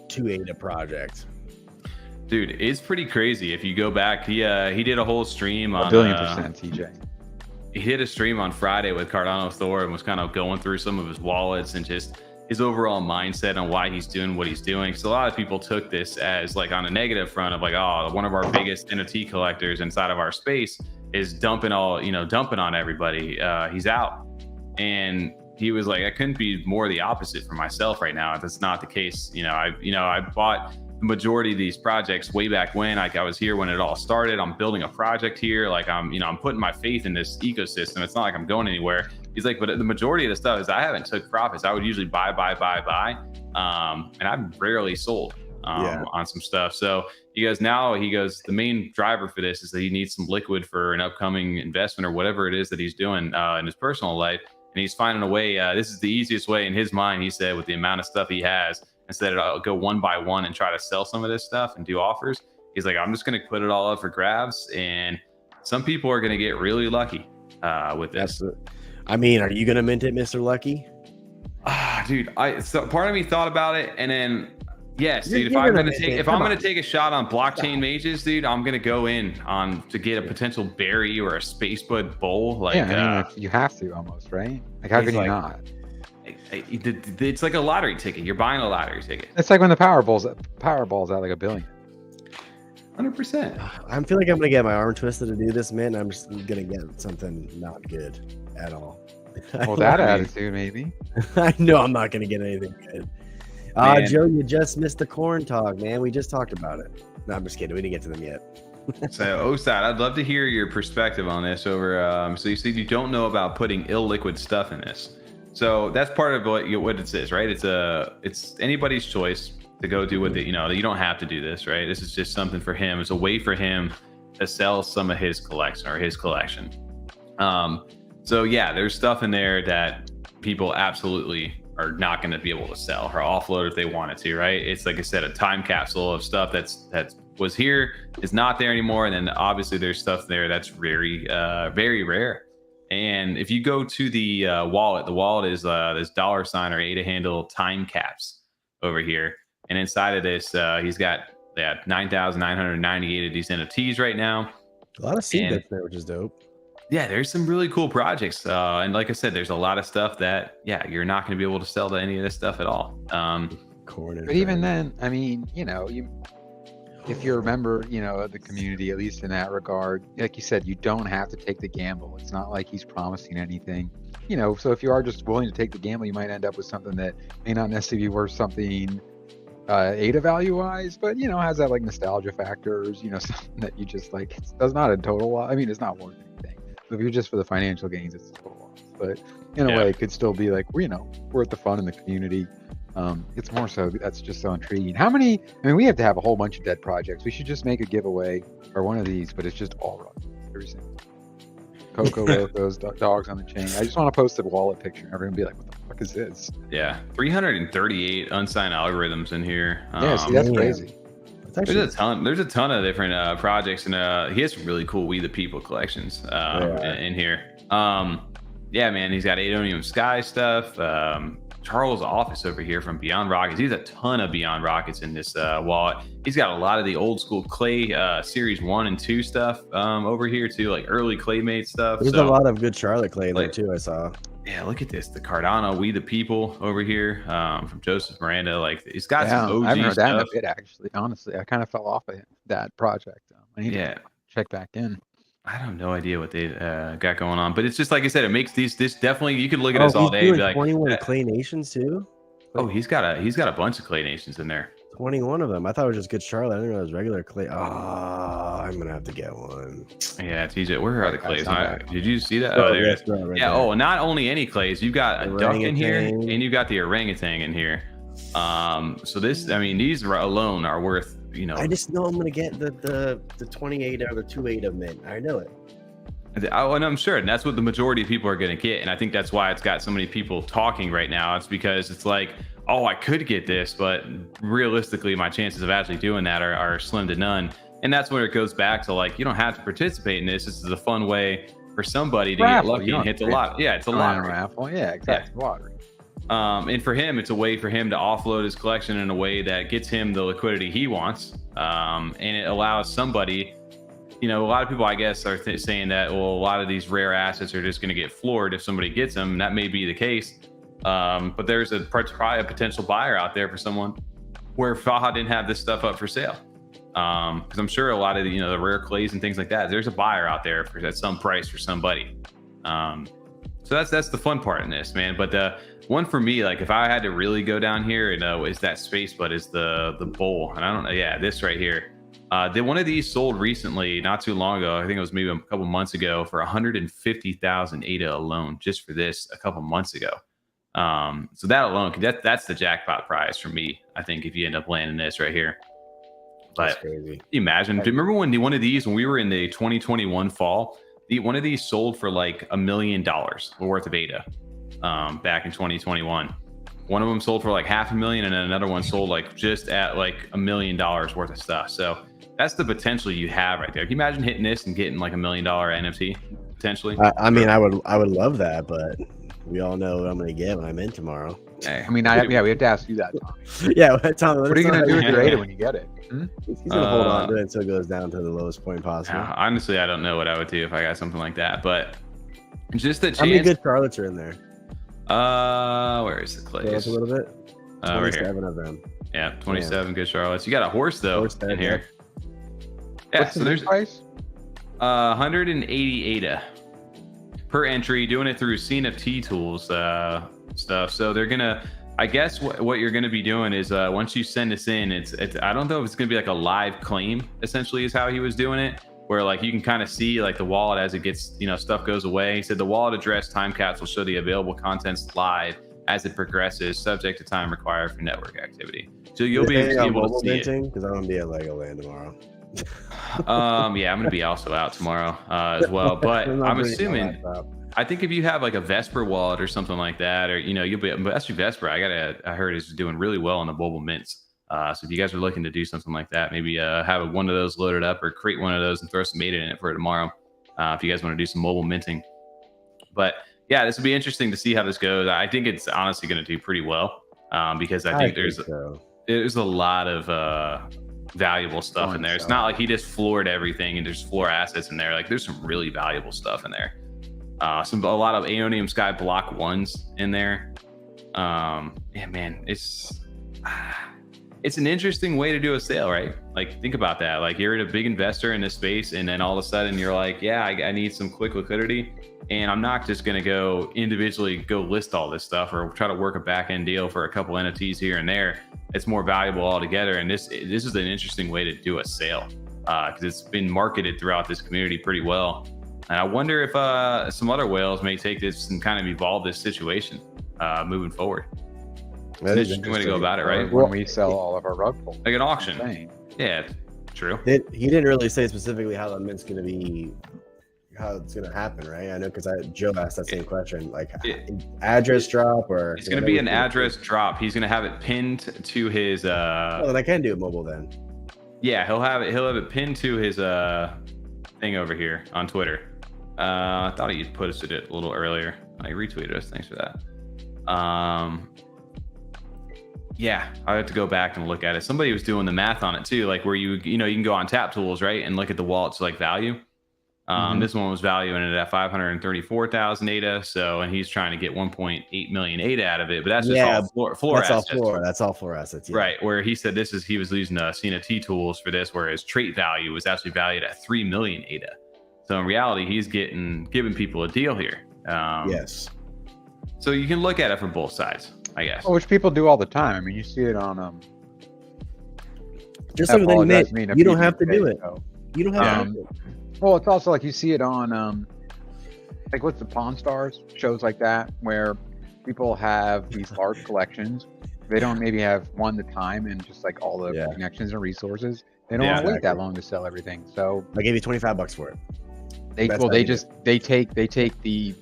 2 ADA project. Dude, it's pretty crazy. If you go back, he did a whole stream on 1,000,000%, TJ. He did a stream on Friday with Cardano Thor and was kind of going through some of his wallets and just his overall mindset on why he's doing what he's doing. So a lot of people took this as like on a negative front of like, oh, one of our biggest NFT collectors inside of our space is dumping on everybody. He's out. And he was like, I couldn't be more the opposite for myself right now. That's not the case. I bought the majority of these projects way back when. Like I was here when it all started. I'm building a project here. Like I'm putting my faith in this ecosystem. It's not like I'm going anywhere. He's like, but the majority of the stuff is I haven't took profits. I would usually buy. And I've rarely sold on some stuff. So he goes, the main driver for this is that he needs some liquid for an upcoming investment or whatever it is that he's doing in his personal life. And he's finding a way. This is the easiest way in his mind, he said, with the amount of stuff he has, instead of go one by one and try to sell some of this stuff and do offers. He's like, I'm just going to put it all up for grabs. And some people are going to get really lucky with this. I mean, are you going to mint it, Mr. Lucky? Dude, so part of me thought about it. And then, yes, dude, if I'm going to take a shot on blockchain mages, dude, I'm going to go in to get a potential berry or a spacebud bowl. Like, you have to almost, right? Like, how can you not? It's like a lottery ticket. You're buying a lottery ticket. It's like when the Powerball's out like $1 billion. 100%. I feel like I'm gonna get my arm twisted to do this, man. I'm just gonna get something not good at all. Well, that attitude, maybe. I know I'm not gonna get anything good. Joe, you just missed the corn talk, man. We just talked about it. No, I'm just kidding. We didn't get to them yet. So, Osad, I'd love to hear your perspective on this. So you said you don't know about putting illiquid stuff in this. So that's part of what it is, right? It's anybody's choice to go do what you don't have to do this, right? This is just something for him. It's a way for him to sell some of his collection. So yeah, there's stuff in there that people absolutely are not going to be able to sell or offload if they wanted to, right? It's like I said, a time capsule of stuff that was here is not there anymore, and then obviously there's stuff there that's very, very rare. And if you go to the wallet is this $ or ADA handle time caps over here. And inside of this, he's got 9,998 of these NFTs right now. A lot of seed And bits there, which is dope. yeah, there's some really cool projects. And like I said, there's a lot of stuff that, yeah, you're not going to be able to sell to any of this stuff at all. Corn and But even friends. then, I mean, if you're a member, of the community, at least in that regard, like you said, you don't have to take the gamble. It's not like he's promising anything. So if you are just willing to take the gamble, you might end up with something that may not necessarily be worth something ADA value wise, but has that like nostalgia factors, something that you just like. It's not a total loss. I mean, it's not worth anything. So if you're just for the financial gains, it's a total loss. But in a way, it could still be like, worth the fun in the community. It's more so that's just so intriguing. How many? I mean, we have to have a whole bunch of dead projects. We should just make a giveaway or one of these, but it's just all run. Every single Coco Locos, dogs on the chain. I just want to post a wallet picture and everyone be like, what the fuck is this? Yeah, 338 unsigned algorithms in here. Yeah, see, that's crazy. There's a ton of different projects, and he has some really cool We the People collections in here. Yeah, man, he's got Aeonium Sky stuff. Charles Office over here from Beyond Rockets. He's a ton of Beyond Rockets in this wallet. He's got a lot of the old school Clay Series 1 and 2 stuff over here too, like early Claymate stuff. There's a lot of good Charlotte Clay in there too, I saw. Yeah, look at this. The Cardano We the People over here from Joseph Miranda. Like, he's got some OG I haven't heard stuff. that in a bit, actually. Honestly, I kind of fell off of that project. I need to check back in. I have no idea what they got going on, but it's just like I said, it makes this definitely. You could look at this all day and be like, 21 Clay Nations too. Oh, he's got a bunch of Clay Nations in there. 21 of them. I thought it was just good Charlotte. I didn't know it was regular Clay. I'm gonna have to get one. Yeah, TJ, where are the Clays? Did you see that? Oh, there it is. Right there. Oh, not only any Clays, you've got a duck in here, and you've got the orangutan in here. So this, I mean, these alone are worth. I just know I'm gonna get the 28 or the 28 of mint. I know it. And I'm sure, and that's what the majority of people are going to get. And I think that's why it's got so many people talking right now. It's because it's like, oh, I could get this, but realistically, my chances of actually doing that are slim to none. And that's where it goes back to like, you don't have to participate in this. This is a fun way for somebody to get lucky and hit the lottery. Yeah, it's a lottery. Raffle. Yeah, exactly. Yeah. Lottery. And for him, it's a way for him to offload his collection in a way that gets him the liquidity he wants. And it allows somebody, a lot of people, I guess, are saying that, well, a lot of these rare assets are just going to get floored if somebody gets them. And that may be the case. But there's probably a potential buyer out there for someone where FAHA didn't have this stuff up for sale. Because I'm sure a lot of the rare clays and things like that, there's a buyer out there at some price for somebody. So that's the fun part in this, man. But the one for me, like if I had to really go down here, is that space, but is the bowl. And I don't know. Yeah, this right here. One of these sold recently, not too long ago. I think it was maybe a couple months ago for 150,000 ADA alone, just for this a couple months ago. So that alone, that's the jackpot prize for me. I think if you end up landing this right here. But that's crazy. Imagine, remember when one of these, when we were in the 2021 fall, one of these sold for like $1 million worth of ADA back in 2021. One of them sold for like $500,000, and then another one sold like just at like $1 million worth of stuff. So that's the potential you have right there. Can you imagine hitting this and getting like $1 million NFT potentially? I mean, I would love that, but we all know what I'm going to get when I'm in tomorrow. Hey, we have to ask you that, Tommy. Yeah, Tommy. What are you going to do with your ADA when you get it? He's going to hold on to it until it goes down to the lowest point possible. Honestly, I don't know what I would do if I got something like that, but just the chance. How many good Charlottes are in there? Where is the clays? A little bit. 27 of them. Yeah, 27 good Charlottes. You got a horse though in here. Yeah, what's the price? 180 ADA per entry, doing it through CNFT tools stuff. So they're gonna, I guess what you're gonna be doing is once you send this in, it's I don't know if it's gonna be like a live claim, essentially is how he was doing it, where like you can kind of see like the wallet as it gets, stuff goes away. He said the wallet address time caps will show the available contents live as it progresses, subject to time required for network activity. So you'll be able to see it. Because I'm gonna be at Legoland tomorrow. Yeah, I'm gonna be also out tomorrow as well. But I'm assuming, I think if you have like a Vesper wallet or something like that, or you'll be. But actually, Vesper, I heard is doing really well in the mobile mints. So if you guys are looking to do something like that, maybe have one of those loaded up or create one of those and throw some ADA in it for tomorrow. If you guys want to do some mobile minting. But yeah, this will be interesting to see how this goes. I think it's honestly going to do pretty well because I think there's a lot of valuable stuff in there. It's not like he just floored everything and there's floor assets in there. Like there's some really valuable stuff in there. A lot of Aeonium Sky Block 1s in there. Yeah, man, it's an interesting way to do a sale, right? Like think about that. Like you're a big investor in this space, and then all of a sudden you're like, yeah, I need some quick liquidity, and I'm not just gonna go individually list all this stuff or try to work a back end deal for a couple NFTs here and there. It's more valuable altogether, and this is an interesting way to do a sale because it's been marketed throughout this community pretty well. And I wonder if some other whales may take this and kind of evolve this situation moving forward. It's an interesting way to go about it, right? When we sell all of our rug pulls. Like an auction. Yeah, true. He didn't really say specifically how the mint's going to be, how it's going to happen, right? I know because Joe asked that same question, like address drop or. It's going to be an address drop. He's going to have it pinned to his. Well, then I can do it mobile then. Yeah, he'll have it pinned to his thing over here on Twitter. I thought he posted it a little earlier. I retweeted us. Thanks for that. Yeah, I have to go back and look at it. Somebody was doing the math on it too, like where you can go on Tap Tools, right, and look at the wallets like value. This one was valuing it at 534,000 ADA. So, and he's trying to get 1.8 million ADA out of it, but that's just all floor that's assets. That's all floor assets. Yeah. Right. Where he said he was using CNFT tools for this, whereas trait value was actually valued at 3 million ADA. So in reality, he's giving people a deal here. Yes. So you can look at it from both sides, I guess. Well, which people do all the time. I mean, you see it on just like you don't have to do it. You don't have to. Well, it's also like you see it on like what's the Pawn Stars shows like that where people have these large collections. They don't maybe have the time and just like all the connections and resources. They don't want to wait that long to sell everything. So I gave you $25 for it. They take the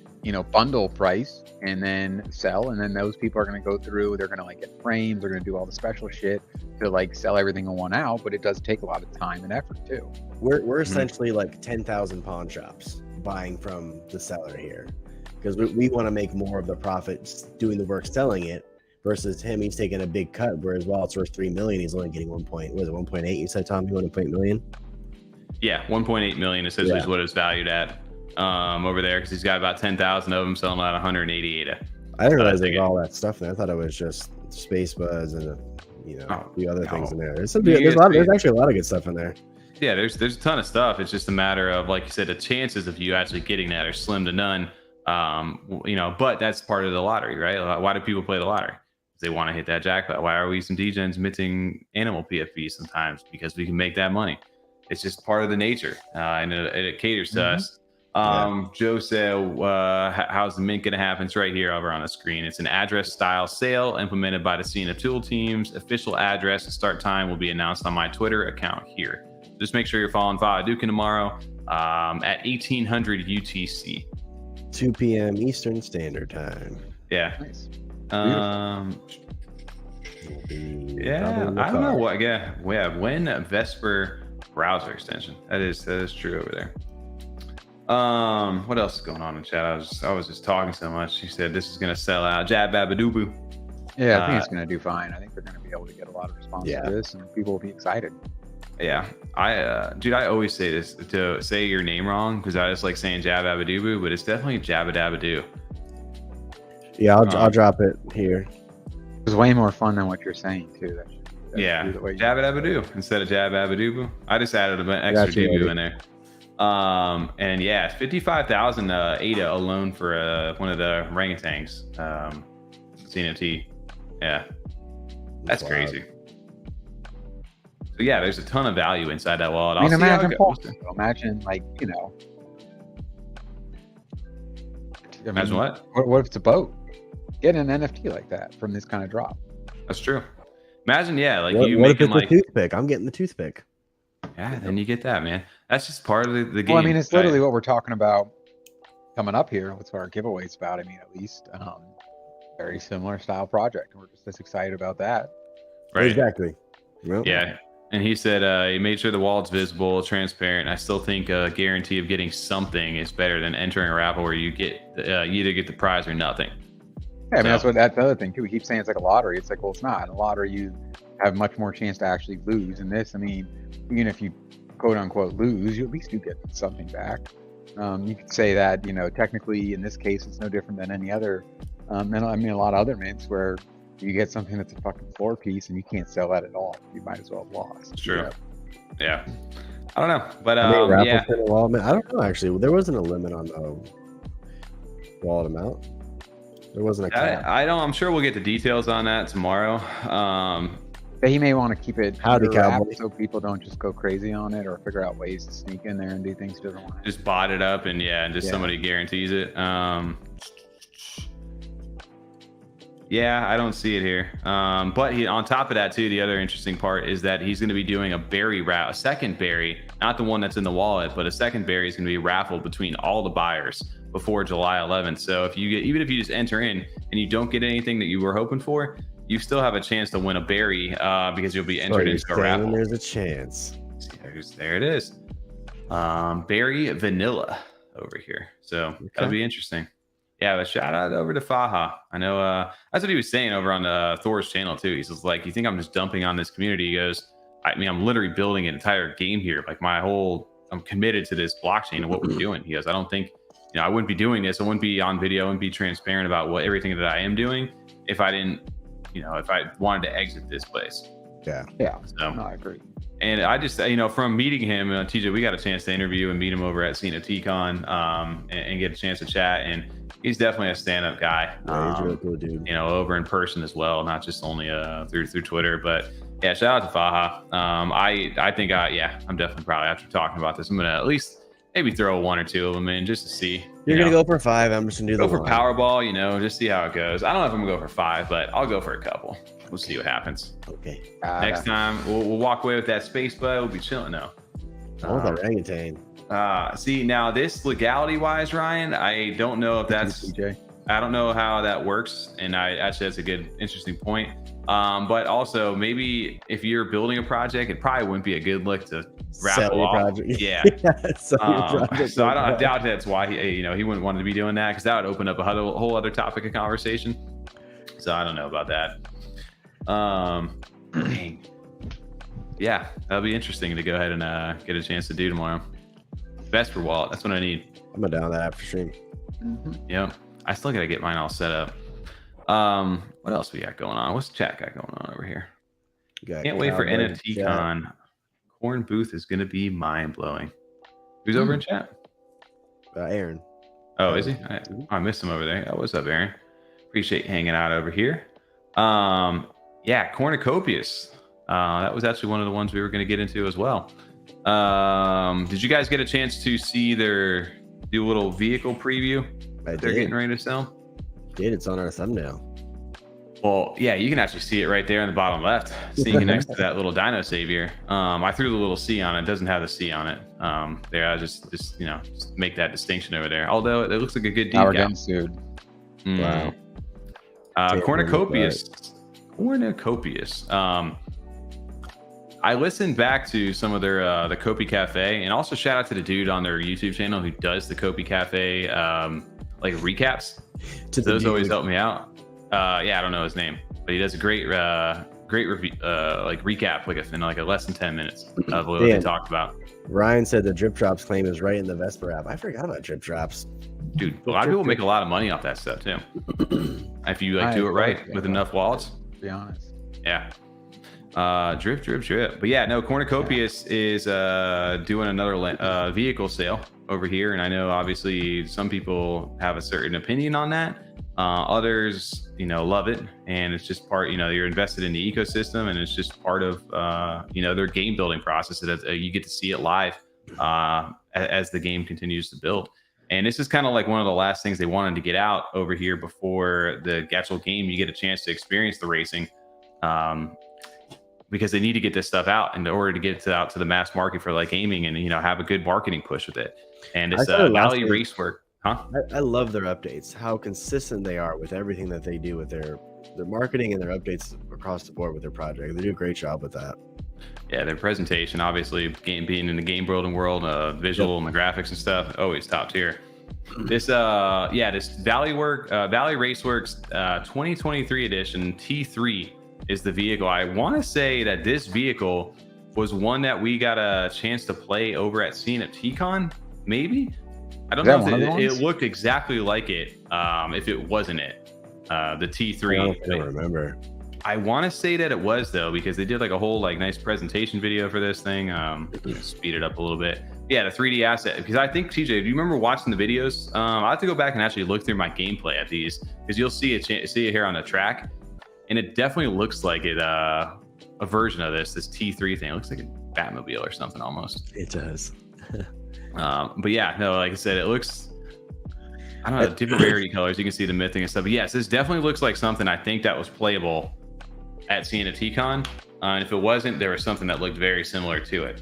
bundle price and then sell, and then those people are going to go through, they're going to like get frames, they're going to do all the special shit to like sell everything in one out, but it does take a lot of time and effort too. We're essentially like 10,000 pawn shops buying from the seller here because we want to make more of the profits doing the work selling it versus him. He's taking a big cut, whereas while it's worth 3 million, he's only getting 1.8. You said, Tom, you want 1.8 million? Yeah, 1.8 million essentially is what it's valued at over there because he's got about 10,000 of them selling at 188. I didn't realize there was all that stuff there. I thought it was just Space Buzz and the other things in there. There's actually a lot of good stuff in there. Yeah, there's a ton of stuff. It's just a matter of, like you said, the chances of you actually getting that are slim to none. But that's part of the lottery, right? Why do people play the lottery? Because they want to hit that jackpot. Why are we some degens minting animal PFPs sometimes? Because we can make that money. It's just part of the nature, and it caters to us. Joe said, how's the mint going to happen? It's right here over on the screen. It's an address style sale implemented by the CNFT Tool teams. Official address and start time will be announced on my Twitter account here. Just make sure you're following Fahadouken tomorrow at 1800 UTC. 2 p.m. Eastern Standard Time. Yeah. Nice. I don't know what. Yeah. When Vesper browser extension. That is true over there. What else is going on in chat? I was just talking so much. She said this is gonna sell out. Jab Babadoobu. Yeah, I think it's gonna do fine. I think they're gonna be able to get a lot of response to this, and people will be excited. Yeah, I always say this to say your name wrong because I just like saying Jab Babadoobu, but it's definitely Jabadabadoo. Yeah, I'll drop it here. It's way more fun than what you're saying too. Jabadabadoo instead of Jab Babadoobu. I just added an extra doo in there. And yeah, 55,000 ADA alone for one of the orangutans. CNFT. Yeah, that's crazy. So yeah, there's a ton of value inside that wallet. I mean, imagine like, imagine what if it's a boat? Get an NFT like that from this kind of drop. That's true. Imagine, like what making if it's like a toothpick. I'm getting the toothpick. Yeah, then you get that, man. That's just part of the game. Well, I mean, it's literally what we're talking about coming up here. What's our giveaways about? I mean, at least very similar style project. We're just as excited about that. Right. Exactly. Yep. Yeah. And he said he made sure the wallet's visible, transparent. I still think a guarantee of getting something is better than entering a raffle where you get you either get the prize or nothing. Yeah, I mean, that's the other thing too. We keep saying it's like a lottery. It's like, well, it's not. In a lottery, you have much more chance to actually lose. In this, I mean, even if you quote unquote lose, you at least do get something back. You could say that, you know, technically in this case, it's no different than any other. And I mean, a lot of other mints where you get something that's a fucking floor piece and you can't sell that at all. You might as well have lost. True. Yeah. I don't know, but yeah. I don't know actually. There wasn't a limit on wallet amount. There wasn't a cap. I don't. I'm sure we'll get the details on that tomorrow. But he may want to keep it Cowboy. so people don't just go crazy on it or figure out ways to sneak in there and do things he doesn't want. Just bot it up and somebody guarantees it. Yeah, I don't see it here. But on top of that too, the other interesting part is that he's going to be doing a second berry, not the one that's in the wallet, but a second berry is going to be raffled between all the buyers before July 11th. So even if you just enter in and you don't get anything that you were hoping for, you still have a chance to win a berry because you'll be entered into a raffle. There's a chance. There it is. Berry vanilla over here. So that'll be interesting. Yeah, but shout out over to FAHA. I know that's what he was saying over on Thor's channel too. He's just like, you think I'm just dumping on this community? He goes, I mean, I'm literally building an entire game here. Like I'm committed to this blockchain and what we're doing. He goes, I don't think, I wouldn't be doing this. I wouldn't be on video and be transparent about everything that I am doing if I didn't, if I wanted to exit this place. Yeah. So no, I agree. And I just, from meeting him, TJ, we got a chance to interview and meet him over at CNFT Con and get a chance to chat. And he's definitely a stand-up guy. Yeah, he's a really cool dude. Over in person as well, not just only through Twitter. But yeah, shout out to FAHA. I think I'm definitely probably, after talking about this, I'm gonna at least maybe throw one or two of them in just to see. You're gonna go for 5. I'm just gonna go for Powerball. Just see how it goes. I don't know if I'm gonna go for 5, but I'll go for a couple. We'll see what happens. Okay. Next time we'll walk away with that space bud. We'll be chilling now. The orangutan. See, now this legality wise, Ryan, I don't know if that's I don't know how that works, and that's a good interesting point. But also maybe if you're building a project, it probably wouldn't be a good look to raffle off. Project. Yeah. So I doubt that's why he wouldn't want to be doing that, because that would open up a whole other topic of conversation. So I don't know about that. Yeah, that'll be interesting to go ahead and get a chance to do tomorrow. Vesper wallet, that's what I need. I'm gonna down that after stream. Yep, I still gotta get mine all set up. What else we got going on? What's the chat got going on over here? Can't wait for NFT Con. Corn booth is gonna be mind blowing. Who's over in chat? Aaron. Oh, is he? I missed him over there. Oh, what's up, Aaron? Appreciate you hanging out over here. Yeah, Cornucopias. That was actually one of the ones we were going to get into as well. Did you guys get a chance to see their do a little vehicle preview? They're getting ready to sell. It's on our thumbnail. Well, yeah, you can actually see it right there in the bottom left, seeing next to that little Dino Savior. I threw the little C on it. It doesn't have the C on it. There, I just make that distinction over there. Although it looks like a good decal. We're getting sued. Wow. Cornucopias. I listened back to some of their the Kopi Cafe, and also shout out to the dude on their YouTube channel who does the Kopi Cafe like recaps. Those always help me out. Yeah, I don't know his name, but he does a great review, like recap, in like a less than 10 minutes of what they talked about. Ryan said the drip drops claim is right in the Vesper app. I forgot about drip drops. Dude, a lot of people make a lot of money off that stuff too. If you do it right with enough wallets. To be honest. Yeah. Drip. But yeah, no, Cornucopias is doing another vehicle sale over here, and I know obviously some people have a certain opinion on that. Others, love it, and it's just part. You're invested in the ecosystem, and it's just part of their game building process. That you get to see it live as the game continues to build. And this is kind of like one of the last things they wanted to get out over here before the actual game. You get a chance to experience the racing. Because they need to get this stuff out in order to get it out to the mass market for like gaming, and have a good marketing push with it. And it's Valley Race work, huh? I love their updates, how consistent they are with everything that they do with their marketing and their updates across the board with their project. They do a great job with that. Yeah, their presentation, obviously, being in the game building world, visual and the graphics and stuff, always top tier. This this Valley Raceworks 2023 edition T3 is the vehicle. I want to say that this vehicle was one that we got a chance to play over at CNFT maybe. I don't know if it looked exactly like it. If it wasn't it, the T3. I don't remember. I want to say that it was though, because they did like a whole like nice presentation video for this thing. Speed it up a little bit. Yeah, the 3D asset. Because I think TJ, do you remember watching the videos? I have to go back and actually look through my gameplay at these, because you'll see it here on the track, and it definitely looks like it. A version of this T3 thing. It looks like a Batmobile or something almost. It does. But yeah, no, like I said, it looks, I don't know, different rarity colors. You can see the mything and stuff. But yes, this definitely looks like something I think that was playable at CNFT and if it wasn't, there was something that looked very similar to it.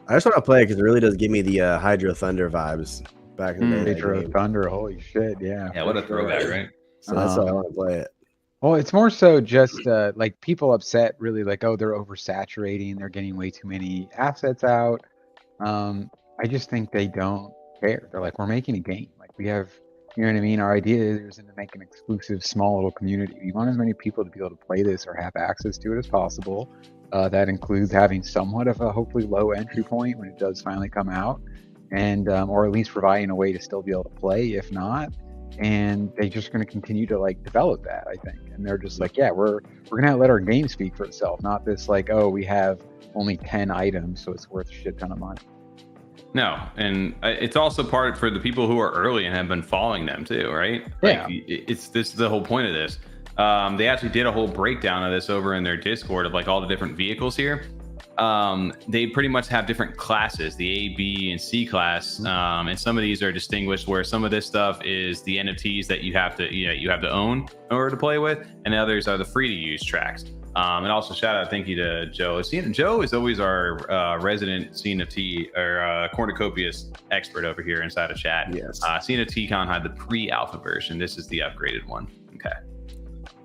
I just want to play it because it really does give me the Hydro Thunder vibes back in the day. Hydro Thunder, holy shit, yeah. Yeah, what a throwback, right? So that's why I want to play it. Well, it's more so just like people upset really like, oh, they're oversaturating, they're getting way too many assets out. I just think they don't care. They're like, we're making a game. Like we have, you know what I mean? Our idea is to make an exclusive small little community. We want as many people to be able to play this or have access to it as possible. That includes having somewhat of a hopefully low entry point when it does finally come out, and or at least providing a way to still be able to play, if not. And they're just going to continue to like develop that, I think. And they're just like, yeah, we're going to let our game speak for itself, not this like, oh, we have only 10 items, so it's worth a shit ton of money. No, and it's also part for the people who are early and have been following them too, right? Yeah. Like, this is the whole point of this. They actually did a whole breakdown of this over in their Discord of like all the different vehicles here. They pretty much have different classes, the A, B, and C class, and some of these are distinguished where some of this stuff is the NFTs that you have to own in order to play with, and others are the free to use tracks. And also shout out, thank you to Joe. Joe is always our resident CNFT or Cornucopias expert over here inside of chat. Yes. CNFT had the pre-alpha version. This is the upgraded one. Okay.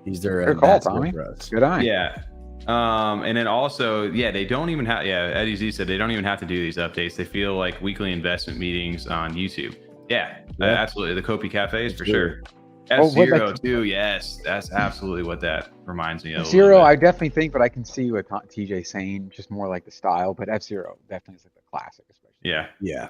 He's their good call, Tommy. Good eye. Yeah. And then also, yeah, they don't even have, Eddie Z said they don't even have to do these updates. They feel like weekly investment meetings on YouTube. Yeah. Absolutely. The Kopi Cafes for sure. F-Zero too, yes. That's absolutely what that reminds me of. F-Zero, I definitely think, but I can see what TJ's saying, just more like the style, but F-Zero definitely is like the classic, especially. Yeah.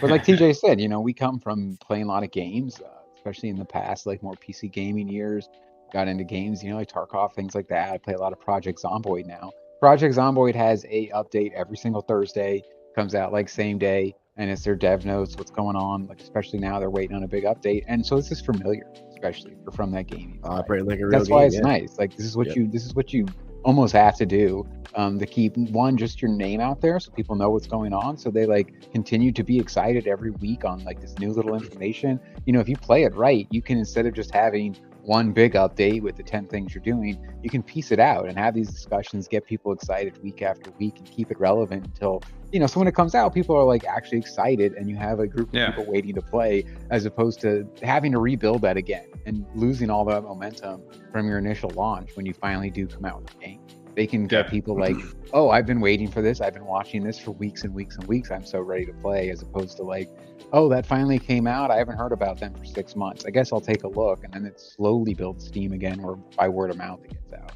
But like TJ said, we come from playing a lot of games, especially in the past, like more PC gaming years, got into games, like Tarkov, things like that. I play a lot of Project Zomboid now. Project Zomboid has a update every single Thursday, comes out like same day, and it's their dev notes, what's going on, like especially now they're waiting on a big update, and so it's just familiar, especially from that game. Operate like a real That's game, why it's nice. Like this is what you almost have to do to keep just your name out there so people know what's going on, so they like continue to be excited every week on like this new little information. If you play it right, you can, instead of just having one big update with the 10 things you're doing, you can piece it out and have these discussions, get people excited week after week, and keep it relevant until so when it comes out, people are like actually excited, and you have a group of people waiting to play, as opposed to having to rebuild that again and losing all that momentum from your initial launch when you finally do come out with the game. They can get people like, oh, I've been waiting for this, I've been watching this for weeks and weeks and weeks, I'm so ready to play, as opposed to like, oh, that finally came out, I haven't heard about them for 6 months, I guess I'll take a look, and then it slowly builds steam again, or by word of mouth it gets out.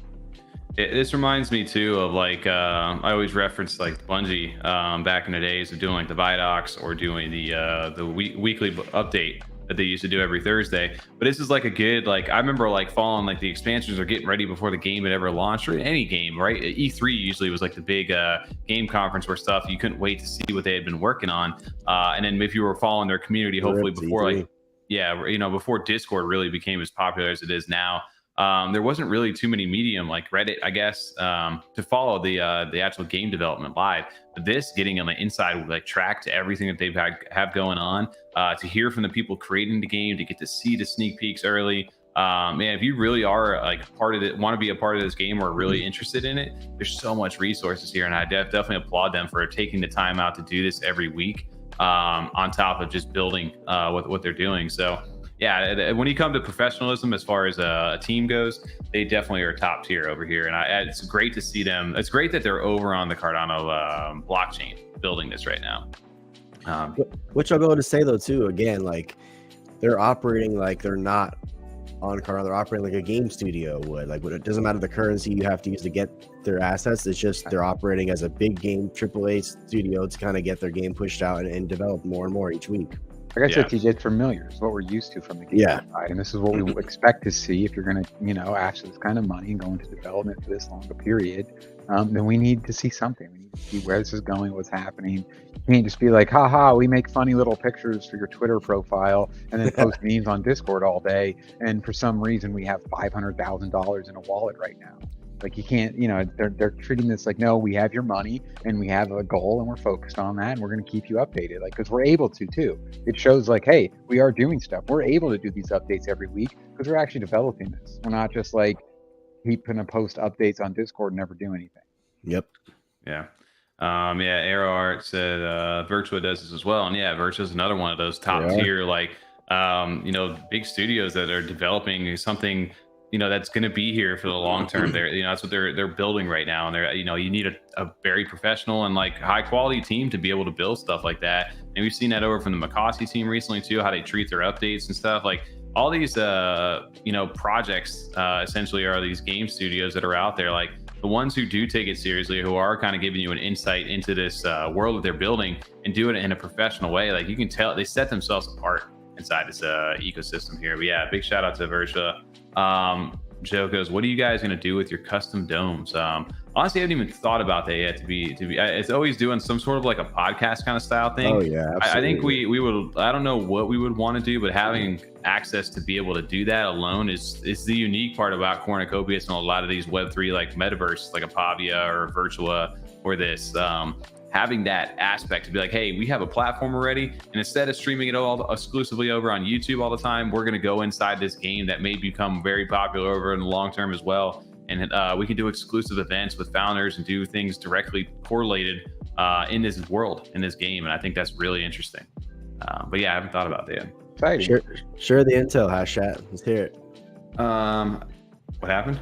This reminds me too of like I always reference like Bungie back in the days of doing like the Vidocs or doing the weekly update that they used to do every Thursday. But this is like a good, like I remember like following like the expansions are getting ready before the game had ever launched, or any game, right? E3 usually was like the big game conference where stuff you couldn't wait to see what they had been working on. And then if you were following their community, hopefully before before Discord really became as popular as it is now. There wasn't really too many medium like Reddit, I guess, to follow the actual game development live. But this getting on the inside like track to everything that they've have going on, to hear from the people creating the game, to get to see the sneak peeks early. Man, if you really are like part of it, want to be a part of this game or really interested in it, there's so much resources here, and I definitely applaud them for taking the time out to do this every week, on top of just building what they're doing. So. Yeah, when you come to professionalism as far as a team goes, they definitely are top tier over here, and it's great to see them. It's great that they're over on the Cardano blockchain building this right now. Which I'll go to say though too, again, like they're operating like they're not on Cardano. They're operating like a game studio would. Like, it doesn't matter the currency you have to use to get their assets. It's just they're operating as a big game AAA studio to kind of get their game pushed out and develop more and more each week. Like I said, TJ, it's familiar. It's what we're used to from the game side, and this is what we expect to see if you're going to, ask for this kind of money and go into development for this long a period. Then we need to see something. We need to see where this is going, what's happening. You can't just be like, haha, we make funny little pictures for your Twitter profile and then post memes on Discord all day, and for some reason we have $500,000 in a wallet right now. Like, you can't, they're treating this like, no, we have your money and we have a goal and we're focused on that and we're going to keep you updated. Like, because we're able to too. It shows like, hey, we are doing stuff. We're able to do these updates every week because we're actually developing this. We're not just like keeping to post updates on Discord and never do anything. Yep. Yeah. Arrow Art said Virtua does this as well. And Virtua is another one of those top tier, like, big studios that are developing something, that's going to be here for the long term. That's what they're building right now. And they're, you need a very professional and like high quality team to be able to build stuff like that. And we've seen that over from the Makasi team recently too, how they treat their updates and stuff. Like, all these, projects essentially are these game studios that are out there. Like, the ones who do take it seriously, who are kind of giving you an insight into this world that they're building and do it in a professional way. Like, you can tell they set themselves apart inside this ecosystem here. But big shout out to Virtua. Joe goes, what are you guys going to do with your custom domes? Honestly, I haven't even thought about that yet. To be, it's always doing some sort of like a podcast kind of style thing. Oh yeah, I think we would. I don't know what we would want to do, but having access to be able to do that alone is the unique part about Cornucopias and a lot of these Web3 like metaverse, like a Pavia or Virtua or this. Having that aspect to be like, hey, we have a platform already, and instead of streaming it all exclusively over on YouTube all the time, we're going to go inside this game that may become very popular over in the long term as well. And we can do exclusive events with founders and do things directly correlated in this world, in this game. And I think that's really interesting. But I haven't thought about that yet. Exciting. Share the intel, Hashat. Let's hear it. What happened?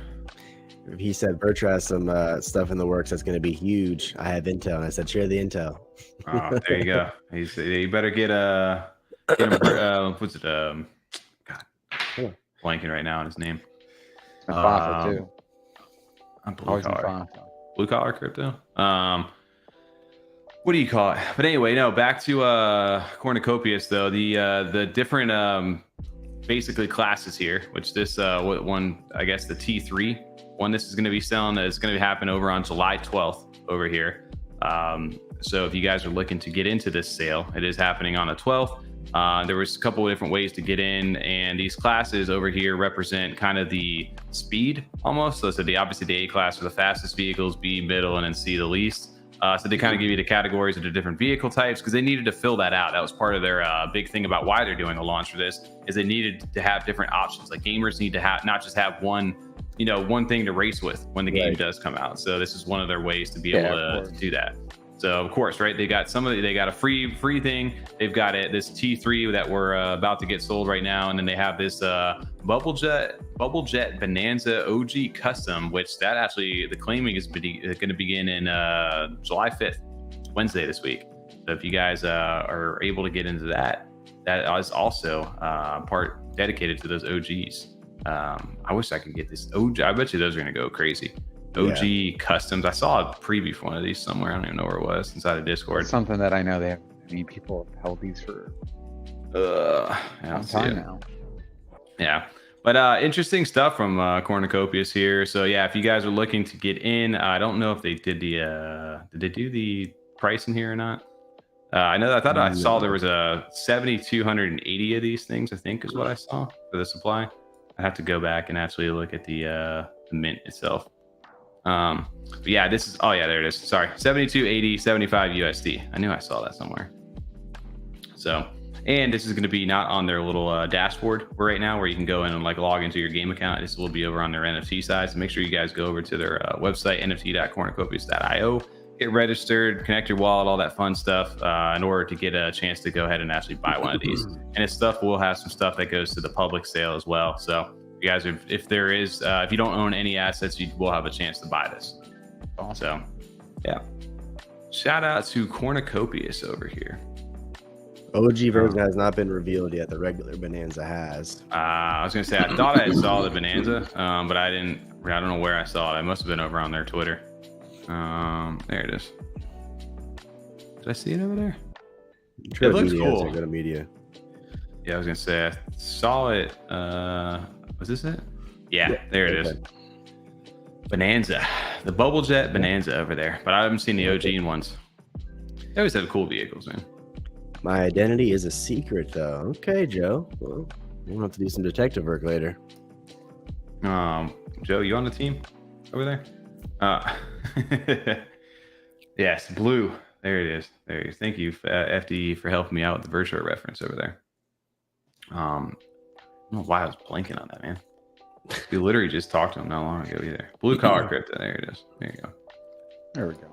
He said Virtua has some stuff in the works that's going to be huge. I have intel, and I said share the intel. Oh, there you go. You better get what's it? God, blanking right now on his name. FAHA too. Blue collar crypto. What do you call it? But anyway, no. Back to Cornucopias though. The different basically classes here, which this one, I guess the T3 one, this is going to be selling. It's going to happen over on July 12th over here. So if you guys are looking to get into this sale, it is happening on the 12th. There was a couple of different ways to get in, and these classes over here represent kind of the speed almost. So obviously the A class are the fastest vehicles, B middle, and then C the least. So they kind of give you the categories of the different vehicle types because they needed to fill that out. That was part of their big thing about why they're doing the launch for this, is they needed to have different options. Like, gamers need to have not just have one thing to race with when the game does come out. So this is one of their ways to be able to do that. So of course, right, they got a free thing. They've got this T3 that we're about to get sold right now, and then they have this Bubble Jet Bonanza OG Custom, which that actually the claiming is going to begin in July 5th, Wednesday this week. So if you guys are able to get into that is also part dedicated to those OGs. I wish I could get this OG. I bet you those are going to go crazy. OG customs. I saw a preview for one of these somewhere. I don't even know where it was, inside of Discord. It's something that I know they have. I mean, people have held these for a long time now. Yeah. But interesting stuff from Cornucopias here. So if you guys are looking to get in, I don't know if they did did they do the price in here or not? I thought I saw there was a 7,280 of these things, I think is what I saw for the supply. I have to go back and actually look at the mint itself. But this is, there it is. Sorry, 72.80, 75 USD. I knew I saw that somewhere. So, and this is going to be not on their little dashboard right now, where you can go in and like log into your game account. This will be over on their NFT side. So make sure you guys go over to their website, nft.cornucopias.io, get registered, connect your wallet, all that fun stuff, in order to get a chance to go ahead and actually buy one of these. And it's stuff, we'll have some stuff that goes to the public sale as well. So you guys, if you don't own any assets, you will have a chance to buy this. Awesome. So shout out to Cornucopias over here. OG version has not been revealed yet. The regular Bonanza has. I was gonna say I thought I saw the Bonanza, but I didn't. I don't know where I saw it. I must have been over on their Twitter. There it is. Did I see it over there? Sure, it looks media, cool. so go to media. Yeah, I was gonna say I saw it. Was this it? Yeah, there it is. Bonanza, the Bubble Jet Bonanza over there, but I haven't seen the OG ones. They always have cool vehicles, man. My identity is a secret, though. Okay, Joe. Well, we'll have to do some detective work later. Joe, you on the team over there? Yes, blue. There it is. There it is. Thank you, FD, for helping me out with the virtual reference over there. I don't know why I was blanking on that, man. We literally just talked to him not long ago either. Blue collar crypto. There it is. There you go. There we go.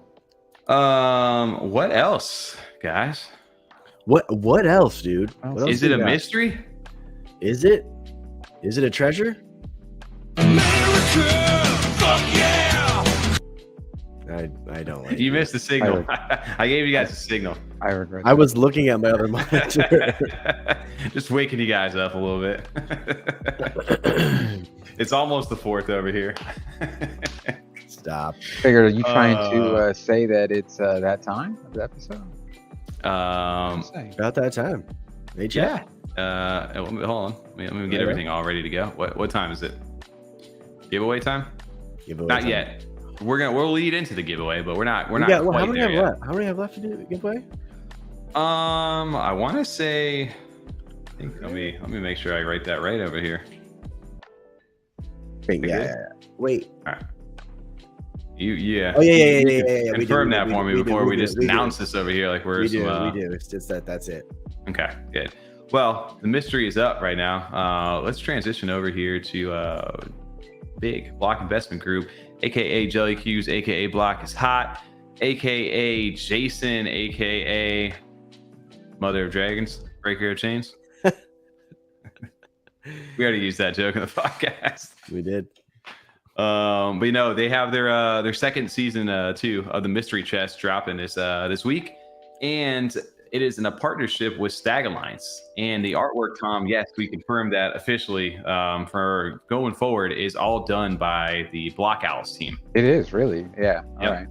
What else, guys? What else, dude? What else Is it a mystery? Is it? Is it a treasure? America, fuck yeah! I don't like You it. missed the signal. I gave you guys a signal. I regret. I was looking at my other monitor. Just waking you guys up a little bit. It's almost the 4th over here. Stop. Figured, are you trying to say that it's that time of the episode? About that time. Hey, Yeah. Hold on. Let me get everything all ready to go. What time is it? Giveaway time? Giveaway Not time. yet. We'll lead into the giveaway, but we're not How quite many there have yet. left? How many have left to do the giveaway? I want to say. I think let me make sure I write that right over here. Wait, We yeah. good? Wait. All right. Yeah. Oh yeah. Confirm that for me before we just announce it. this over here like we're We do. some, We do. It's just that. That's it. Okay, good. Well, the mystery is up right now. Let's transition over here to Big Block Investment Group, aka Jelly Q's, aka Block is Hot, aka Jason, aka Mother of Dragons, Breaker of Chains. We already used that joke in the podcast. We did. But you know, they have their second season 2 of the Mystery Chest dropping this week, and it is in a partnership with Stag Alliance. And the artwork, Tom, yes, we confirmed that officially for going forward is all done by the Block Owls team. It is really, yeah. All Yep. right.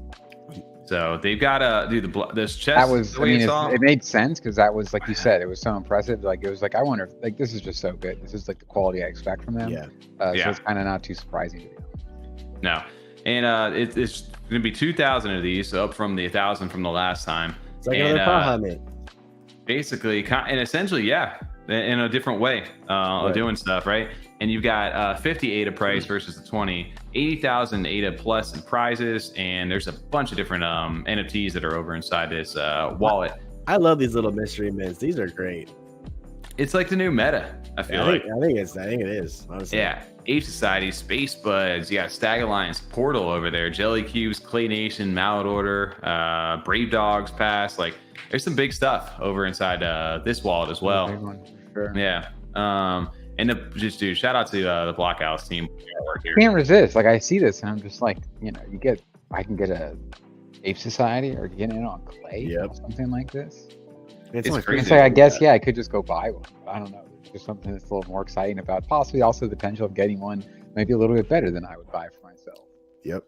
So they've got this chest. That was, the I way mean, it's all- it made sense because that was, like you said, it was so impressive. Like, it was like, I wonder, like, this is just so good. This is like the quality I expect from them. Yeah. Yeah. So it's kind of not too surprising to me. No. And it's going to be 2,000 of these, so up from the 1,000 from the last time. It's like And, another FAHA mint. Basically, and essentially, yeah, in a different way of doing stuff, right? And you've got 50 ADA price versus the 20, 80,000 ADA plus in prizes, and there's a bunch of different NFTs that are over inside this wallet. I love these little mystery mints. These are great. It's like the new meta, I feel like. I think it is. Honestly. Yeah, Ape Society, Space Buds, you got Stag Alliance, Portal over there, Jelly Cubes, Claymation, Mallard Order, Brave Dogs Pass. Like, there's some big stuff over inside this wallet as well. Big one, for sure. Yeah. And just dude, shout out to the Block House team. Can't resist. Like, I see this and I'm just like, you know, I can get a Ape Society or get in on Clay or something like this. It's It's only crazy. It's like, I guess, yeah, I could just go buy one. I don't know. It's just something that's a little more exciting about possibly also the potential of getting one maybe a little bit better than I would buy for myself. Yep.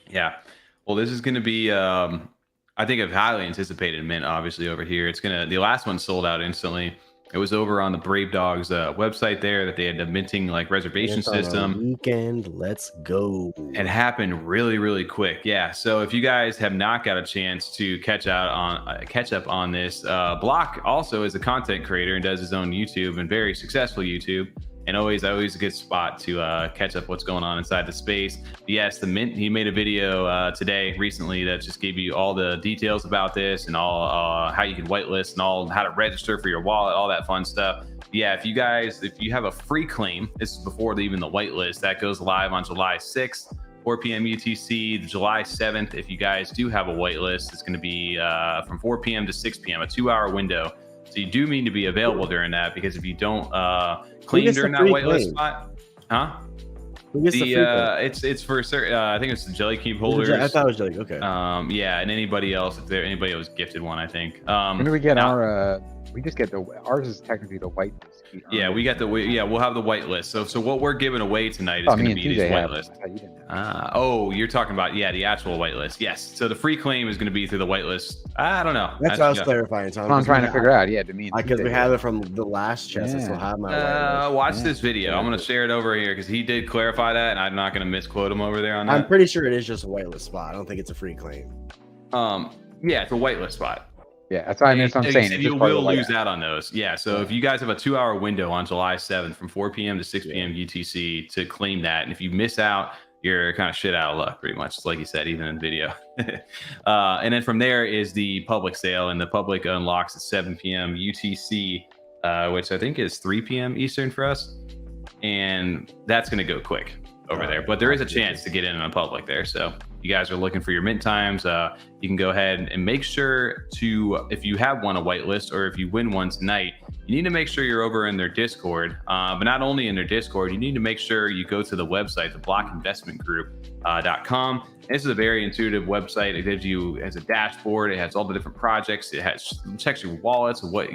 Yeah. Well, this is going to be, I think, a highly anticipated mint, obviously, over here. The last one sold out instantly. It was over on the Brave Dogs website there that they had the minting like reservation It's on a system. Weekend. Let's go. It happened really, really quick. Yeah. So if you guys have not got a chance to catch up on this, Block also is a content creator and does his own YouTube, and very successful YouTube, and always a good spot to catch up what's going on inside the space. Yes, the mint. He made a video today recently that just gave you all the details about this and all how you can whitelist and all how to register for your wallet, all that fun stuff. Yeah, if you have a free claim, this is before even the whitelist, that goes live on July 6th, 4 p.m. UTC. July 7th, if you guys do have a whitelist, it's going to be from 4 p.m. to 6 p.m., a 2-hour window. So you do need to be available during that, because if you don't claim during that whitelist spot, Who gets the free claim? it's for certain. I think it's the Jelly Cube holders. I thought it was Jelly. Okay. Yeah, and anybody else, if anybody else gifted one, I think. When do we get our We just get ours is technically the white list. Yeah, we got we'll have the whitelist. So what we're giving away tonight is going to be these whitelists. You're talking about the actual whitelist. Yes. So the free claim is going to be through the whitelist. I don't know. That's what I was clarifying, Tom. I'm trying to figure out. Yeah, because we have it from the last chest. I still have my whitelist. Watch this video. I'm going to share it over here because he did clarify that, and I'm not going to misquote him over there on that. I'm pretty sure it is just a whitelist spot. I don't think it's a free claim. Yeah, it's a whitelist spot. Yeah, that's what I'm saying. You will lose out on those. Yeah, so if you guys have a 2-hour window on July 7th from 4 p.m. to 6 p.m. UTC to claim that, and if you miss out, you're kind of shit out of luck, pretty much. It's like you said, even in the video. And then from there is the public sale, and the public unlocks at 7 p.m. UTC, which I think is 3 p.m. Eastern for us, and that's going to go quick over there. But there is a chance to get in on public there, so you guys are looking for your mint times, you can go ahead and make sure to, if you have won a whitelist or if you win one tonight, you need to make sure you're over in their Discord. But not only in their Discord, you need to make sure you go to the website, theblock.investmentgroup.com. This is a very intuitive website. It gives you as a dashboard. It has all the different projects. It checks your wallets of what,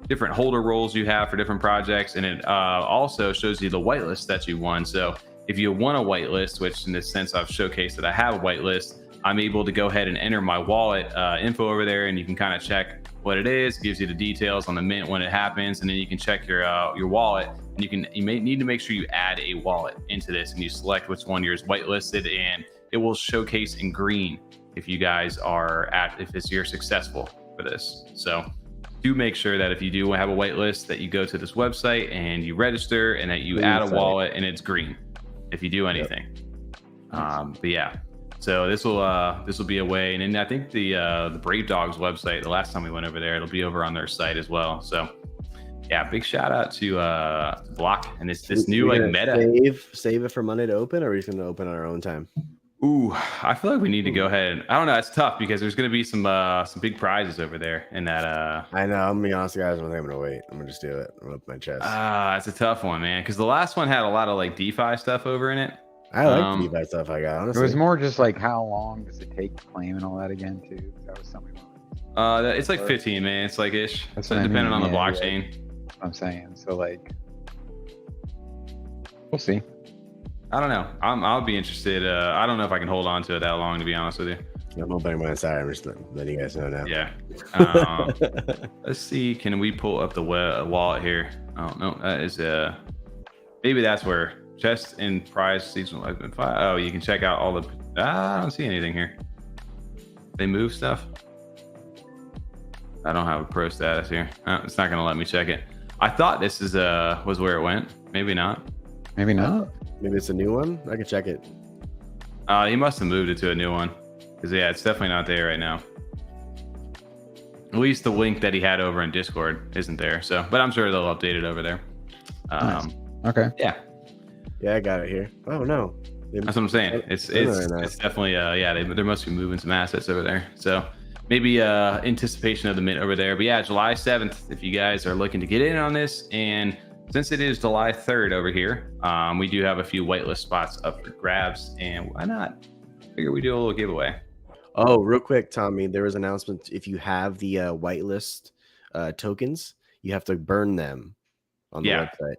different holder roles you have for different projects. And it also shows you the whitelist that you won. So if you won a whitelist, which in this sense I've showcased that I have a whitelist, I'm able to go ahead and enter my wallet info over there, and you can kind of check what it is. It gives you the details on the mint when it happens, and then you can check your wallet. And you may need to make sure you add a wallet into this, and you select which one yours whitelisted, and it will showcase in green if you guys you're successful for this. So do make sure that if you do have a whitelist, that you go to this website and you register, and that you add a wallet, and it's green if you do anything. But yeah, so this will be a way. And then I think the Brave Dogs website, the last time we went over there, it'll be over on their site as well. So yeah, big shout out to Block and this new meta. Save it for Monday to open, or are we just gonna open on our own time? Ooh, I feel like we need to go ahead. I don't know. It's tough because there's going to be some big prizes over there in that. I know. I'm gonna be honest, guys. I'm gonna wait. I'm gonna just do it. I'm gonna open my chest. It's a tough one, man. Because the last one had a lot of like DeFi stuff over in it. I like the DeFi stuff I got. Honestly, it was more just like how long does it take to claim and all that again too. That was something. It's like 15 minutes, like ish. So depending on the blockchain. That's what I'm saying. So like, we'll see. I don't know. I'll be interested. I don't know if I can hold on to it that long, to be honest with you. I'm opening mine. Sorry, I'm just letting you guys know now. Yeah. Let's see. Can we pull up the wallet here? Oh no, that is maybe that's where chest and prize seasonal has been filed. Oh, you can check out all the. I don't see anything here. They move stuff. I don't have a pro status here. It's not gonna let me check it. I thought this was where it went. Maybe not. Maybe not. Maybe it's a new one. I can check it. He must have moved it to a new one, because yeah, it's definitely not there right now. At least the link that he had over in Discord isn't there. So, but I'm sure they'll update it over there. Nice. Okay. Yeah. Yeah, I got it here. Oh no. That's what I'm saying. It's definitely they must be moving some assets over there. So maybe anticipation of the mint over there. But yeah, July 7th, if you guys are looking to get in on this, and since it is July 3rd over here, we do have a few whitelist spots up for grabs, and why not? Figure we do a little giveaway. Oh, real quick, Tommy, there was an announcement. If you have the whitelist tokens, you have to burn them on the website.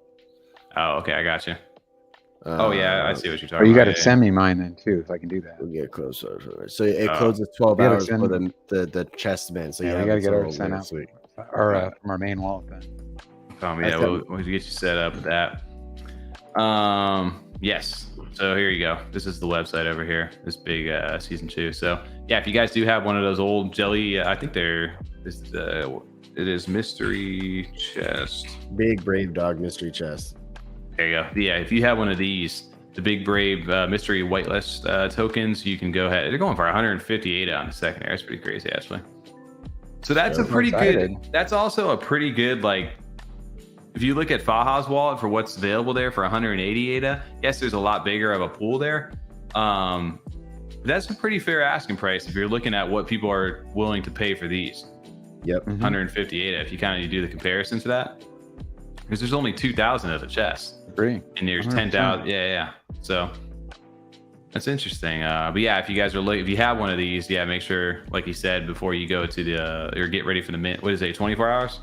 Oh, okay, I got you. Oh yeah, I see what you're talking about. You got to send me mine then too, if I can do that. We'll get closer. So it closes 12 hours for the chest mint. So we got to get ours sent out, or from our main wallet then. We'll get you set up with that. Yes. So here you go. This is the website over here. This big season 2. So yeah, if you guys do have one of those old jelly, I think it is mystery chest. Big Brave Dog mystery chest. There you go. Yeah, if you have one of these, the Big Brave mystery whitelist tokens, you can go ahead. They're going for 158 on the secondary. That's pretty crazy, actually. So that's a pretty good. That's also a pretty good, like, if you look at FAHA's wallet for what's available there for 180 ADA, yes, there's a lot bigger of a pool there. That's a pretty fair asking price if you're looking at what people are willing to pay for these. Yep. 150 ADA, if you kind of do the comparison to that. Because there's only 2,000 of the chest. Agree. And there's 10,000. Yeah. So that's interesting. But yeah, if you guys are if you have one of these, yeah, make sure, like he said, before you go to or get ready for the mint. What is it? 24 hours?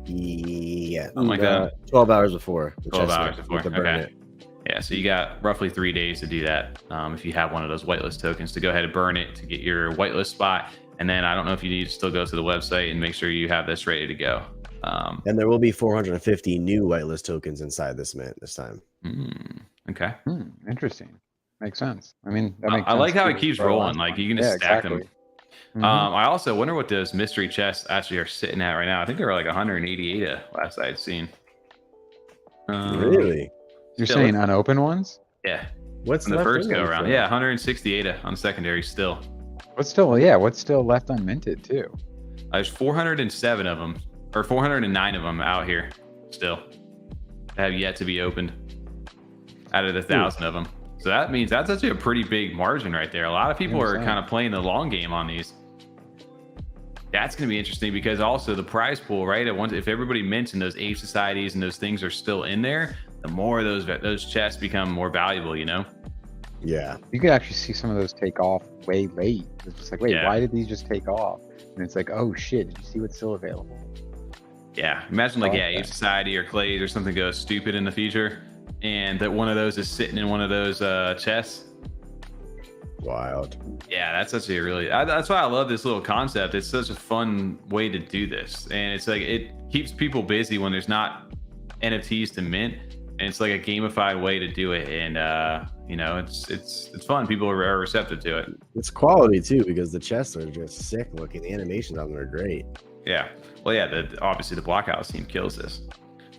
Yeah, Something like that. 12 hours before. 12 hours before. To burn Okay. it. Yeah, so you got roughly 3 days to do that. If you have one of those whitelist tokens, to go ahead and burn it to get your whitelist spot. And then I don't know if you need to still go to the website and make sure you have this ready to go. And there will be 450 new whitelist tokens inside this mint this time. Okay. Interesting. Makes sense. I mean, that makes I sense like how too it keeps for a rolling. last Like one. you can just stack them. Mhm. I also wonder what those mystery chests actually are sitting at right now. I think they were like 188 last I'd seen. Really? You're still- saying unopened ones? Yeah. What's In the left first in go those, around. though? Yeah, 168 on the secondary still. What's still left unminted too? There's 407 of them, or 409 of them out here still that have yet to be opened out of the 1,000 of them. So that means that's actually a pretty big margin right there. A lot of people are 100%. kind of playing the long game on these. That's going to be interesting because also the prize pool, right? If everybody mints and those Ape Societies and those things are still in there, the more those chests become more valuable, you know? Yeah. You could actually see some of those take off way late. It's just like, wait, Yeah. why did these just take off? And it's like, oh shit, did you see what's still available? Yeah. Imagine like, I like yeah, that. Ape Society or Clays or something goes stupid in the future and that one of those is sitting in one of those chests. Wild. Yeah, that's actually that's why I love this little concept. It's such a fun way to do this. And it's like, it keeps people busy when there's not NFTs to mint. And it's like a gamified way to do it. And, you know, it's fun. People are receptive to it. It's quality too, because the chests are just sick looking. The animations on them are great. Yeah. Well, yeah, obviously the Blockhouse team kills this.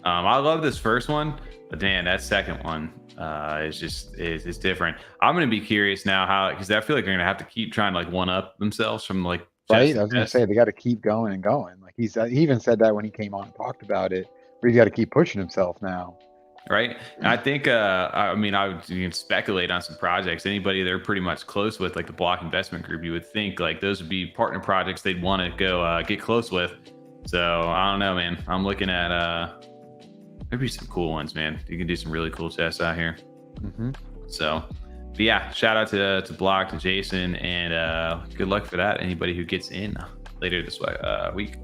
I love this first one, but man, that second one is different. I'm going to be curious now how, because I feel like they're going to have to keep trying to like one up themselves from like, Right? I was gonna say they got to keep going and going. Like he even said that when he came on and talked about it. But he's got to keep pushing himself now. Right. And I think, I mean, you can speculate on some projects. Anybody they're pretty much close with, like the Block Investment Group, you would think like those would be partner projects they'd want to go get close with. So I don't know, man. I'm looking at maybe some cool ones, man. You can do some really cool tests out here. So, but yeah, shout out to Block, to Jason, and good luck for that. Anybody who gets in later this week.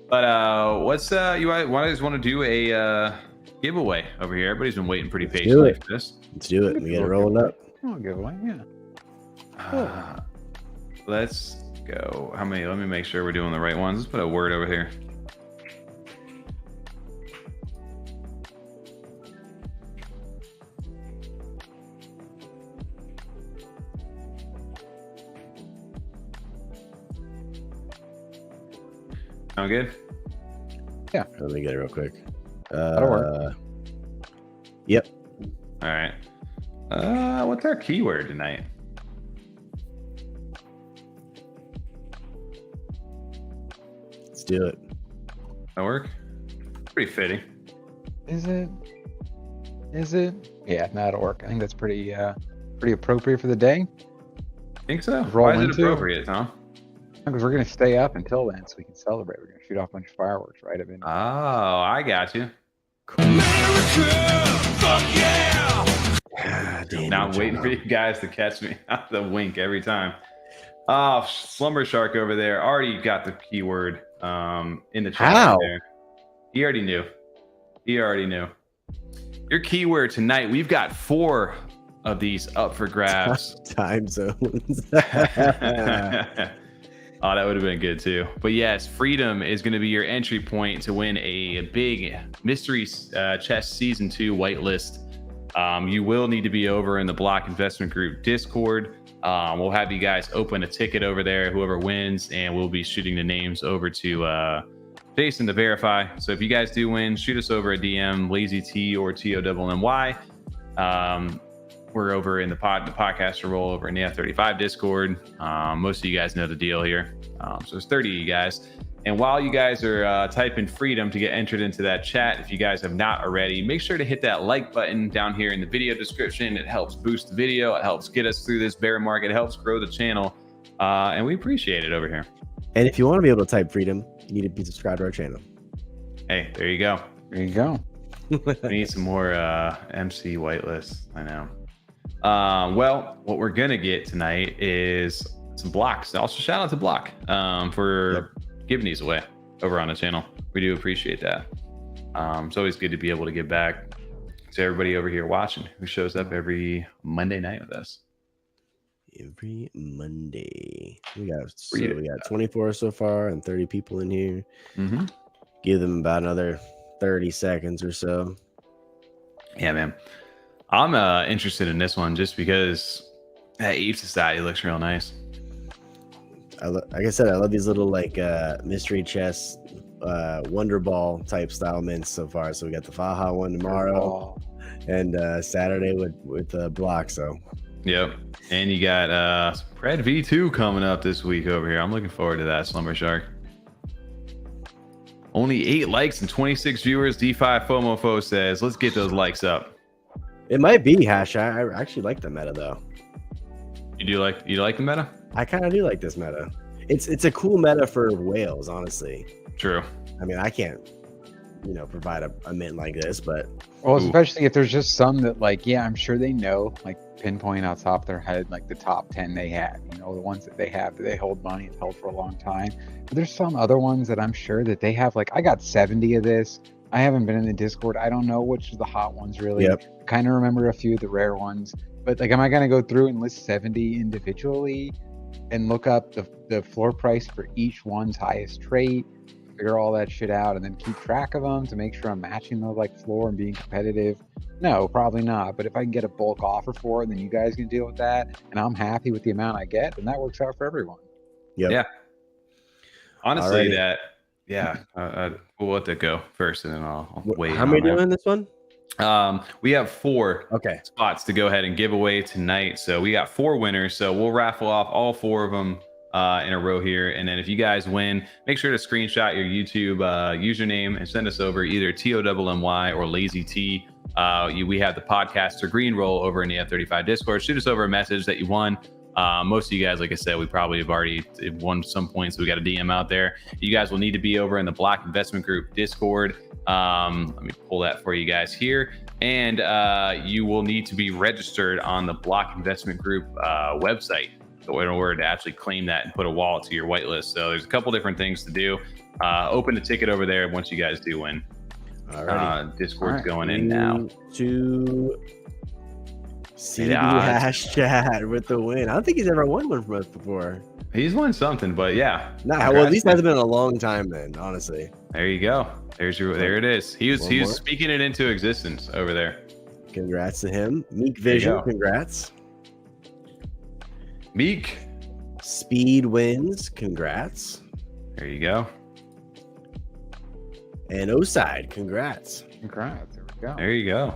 But what's you guys want to do a giveaway over here? Everybody's been waiting pretty patiently for this. Let's do it. We get it rolling up. Oh, giveaway, yeah. Let's go. How many? Let me make sure we're doing the right ones. Let's put a word over here. Sound good? Yeah. Let me get it real quick. That'll work. Yep. All right. What's our keyword tonight? Let's do it. That work? Pretty fitting. Is it? Yeah, that'll work. I think that's pretty appropriate for the day. Think so? Roll Why is it into it. appropriate, Tom? Because we're gonna stay up until then, so we can celebrate. We're gonna shoot off a bunch of fireworks right at midnight. Oh, I got you. America, fuck yeah! Now I'm waiting for you guys to catch me. The wink every time. Oh, Slumber Shark over there already got the keyword in the chat. How? There. He already knew. Your keyword tonight, we've got 4 of these up for grabs. Time zones. Oh, that would have been good too. But yes, freedom is going to be your entry point to win a big mystery chest season 2 whitelist. You will need to be over in the Block Investment Group Discord. We'll have you guys open a ticket over there, whoever wins, and we'll be shooting the names over to Jason to verify. So if you guys do win, shoot us over a DM, Lazy T or TONNY. We're over in the podcaster role over in the F35 Discord. Most of you guys know the deal here. So there's 30 of you guys. And while you guys are typing freedom to get entered into that chat, if you guys have not already, make sure to hit that like button down here in the video description. It helps boost the video. It helps get us through this bear market. It helps grow the channel. And we appreciate it over here. And if you want to be able to type freedom, you need to be subscribed to our channel. Hey, there you go. There you go. We need some more MC whitelists. I know. Well, what we're gonna get tonight is some blocks. Also, shout out to Block for giving these away. over on the channel. We do appreciate that. It's always good to be able to give back to everybody over here watching who shows up every Monday night with us. Every Monday. We got 24 so far and 30 people in here. Mm-hmm. Give them about another 30 seconds or so. Yeah, man. I'm interested in this one just because that Ape Society looks real nice. Like I said, I love these little like mystery chest Wonder Ball type style mints so far. So we got the FAHA one tomorrow and Saturday with Block. So yep. And you got Red V2 coming up this week over here. I'm looking forward to that, Slumber Shark. Only 8 likes and 26 viewers. D5 FOMOFO says, let's get those likes up. It might be Hash. I actually like the meta though. You like the meta? I kind of do like this meta. It's a cool meta for whales, honestly. True. I mean, I can't, provide a mint like this, but well, especially if there's just some that like, yeah, I'm sure they know, like pinpoint on top of their head, like the top 10 they have, the ones that they have, that they hold money, it's held for a long time. But there's some other ones that I'm sure that they have, like I got 70 of this. I haven't been in the Discord. I don't know which of the hot ones really. Yep. Kind of remember a few of the rare ones, but like, am I going to go through and list 70 individually and look up the floor price for each one's highest trait, figure all that shit out, and then keep track of them to make sure I'm matching the like floor and being competitive? No, probably not. But if I can get a bulk offer for it, then you guys can deal with that, and I'm happy with the amount I get, then that works out for everyone. Yep. Yeah. Honestly, Alrighty. We'll let that go first, and then I'll wait. How many doing this one? We have 4 Okay. spots to go ahead and give away tonight. So we got 4 winners. So we'll raffle off all 4 of them in a row here. And then if you guys win, make sure to screenshot your YouTube username and send us over either TOMMY or Lazy T. We have the podcaster Green Roll over in the F35 Discord. Shoot us over a message that you won. Most of you guys, like I said, we probably have already won some points, so we got a DM out there. You guys will need to be over in the Black Investment Group Discord. Let me pull that for you guys here. And you will need to be registered on the Block Investment Group website in order to actually claim that and put a wallet to your whitelist. So there's a couple different things to do. Open the ticket over there once you guys do win. Discord's going in now. To CB Hash Chat with the win. I don't think he's ever won one from us before. He's won something, but yeah. Well, at least hasn't been a long time then, honestly. There you go. There it is. He was speaking it into existence over there. Congrats to him. Meek Vision, congrats. Meek. Speed wins, congrats. There you go. And O-Side, congrats. Congrats. There we go. There you go.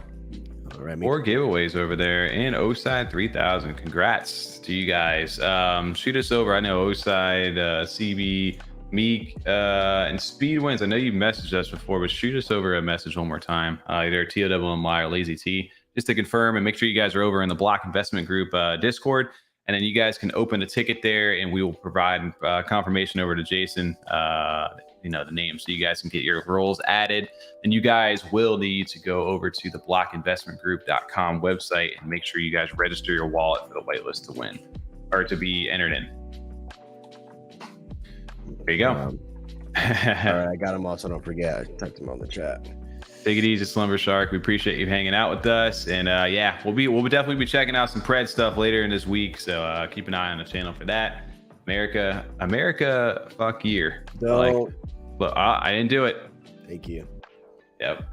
All right, 4 giveaways over there. And O-Side 3000. Congrats to you guys. Shoot us over. I know O-Side, CB, Meek, and Speed wins. I know you messaged us before, but shoot us over a message one more time. Either TOMMY or Lazy T, just to confirm, and make sure you guys are over in the Block Investment Group Discord. And then you guys can open a ticket there, and we will provide confirmation over to Jason, the name, so you guys can get your roles added. And you guys will need to go over to the blockinvestmentgroup.com website and make sure you guys register your wallet for the whitelist to win or to be entered in. There you go. All right, I got him off so I don't forget. I typed him on the chat. Take it easy, Slumber Shark. We appreciate you hanging out with us, and we'll definitely be checking out some Pred stuff later in this week. So keep an eye on the channel for that. America, fuck year. Don't. Look, I didn't do it. Thank you. Yep.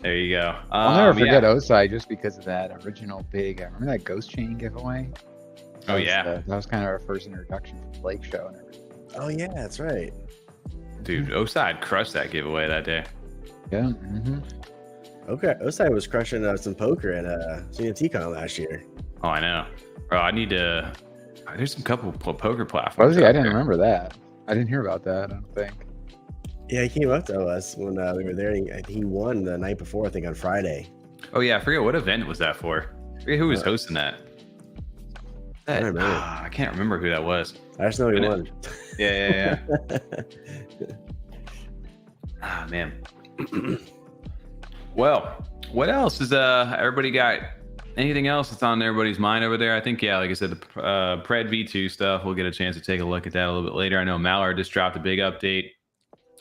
There you go. I'll never forget O-Side just because of that original big. I remember that Ghost Chain giveaway. That was kind of our first introduction to the Blake show and everything. Oh yeah, that's right. Dude, O-Side crushed that giveaway that day. Yeah. Mm-hmm. Okay, O-Side was crushing some poker at CNFT last year. Oh, I know. Bro, I need to. There's some couple poker platforms. I didn't remember that. I didn't hear about that, I don't think. Yeah, he came up to us when we were there. He won the night before, I think, on Friday. Oh yeah, I forget what event was that for. I forget who was hosting that. I can't remember who that was. I just know he won. Yeah. Man. Well, what else is everybody got anything else that's on everybody's mind over there? I think, yeah, like I said, the Pred V2 stuff, we'll get a chance to take a look at that a little bit later. I know Mallard just dropped a big update.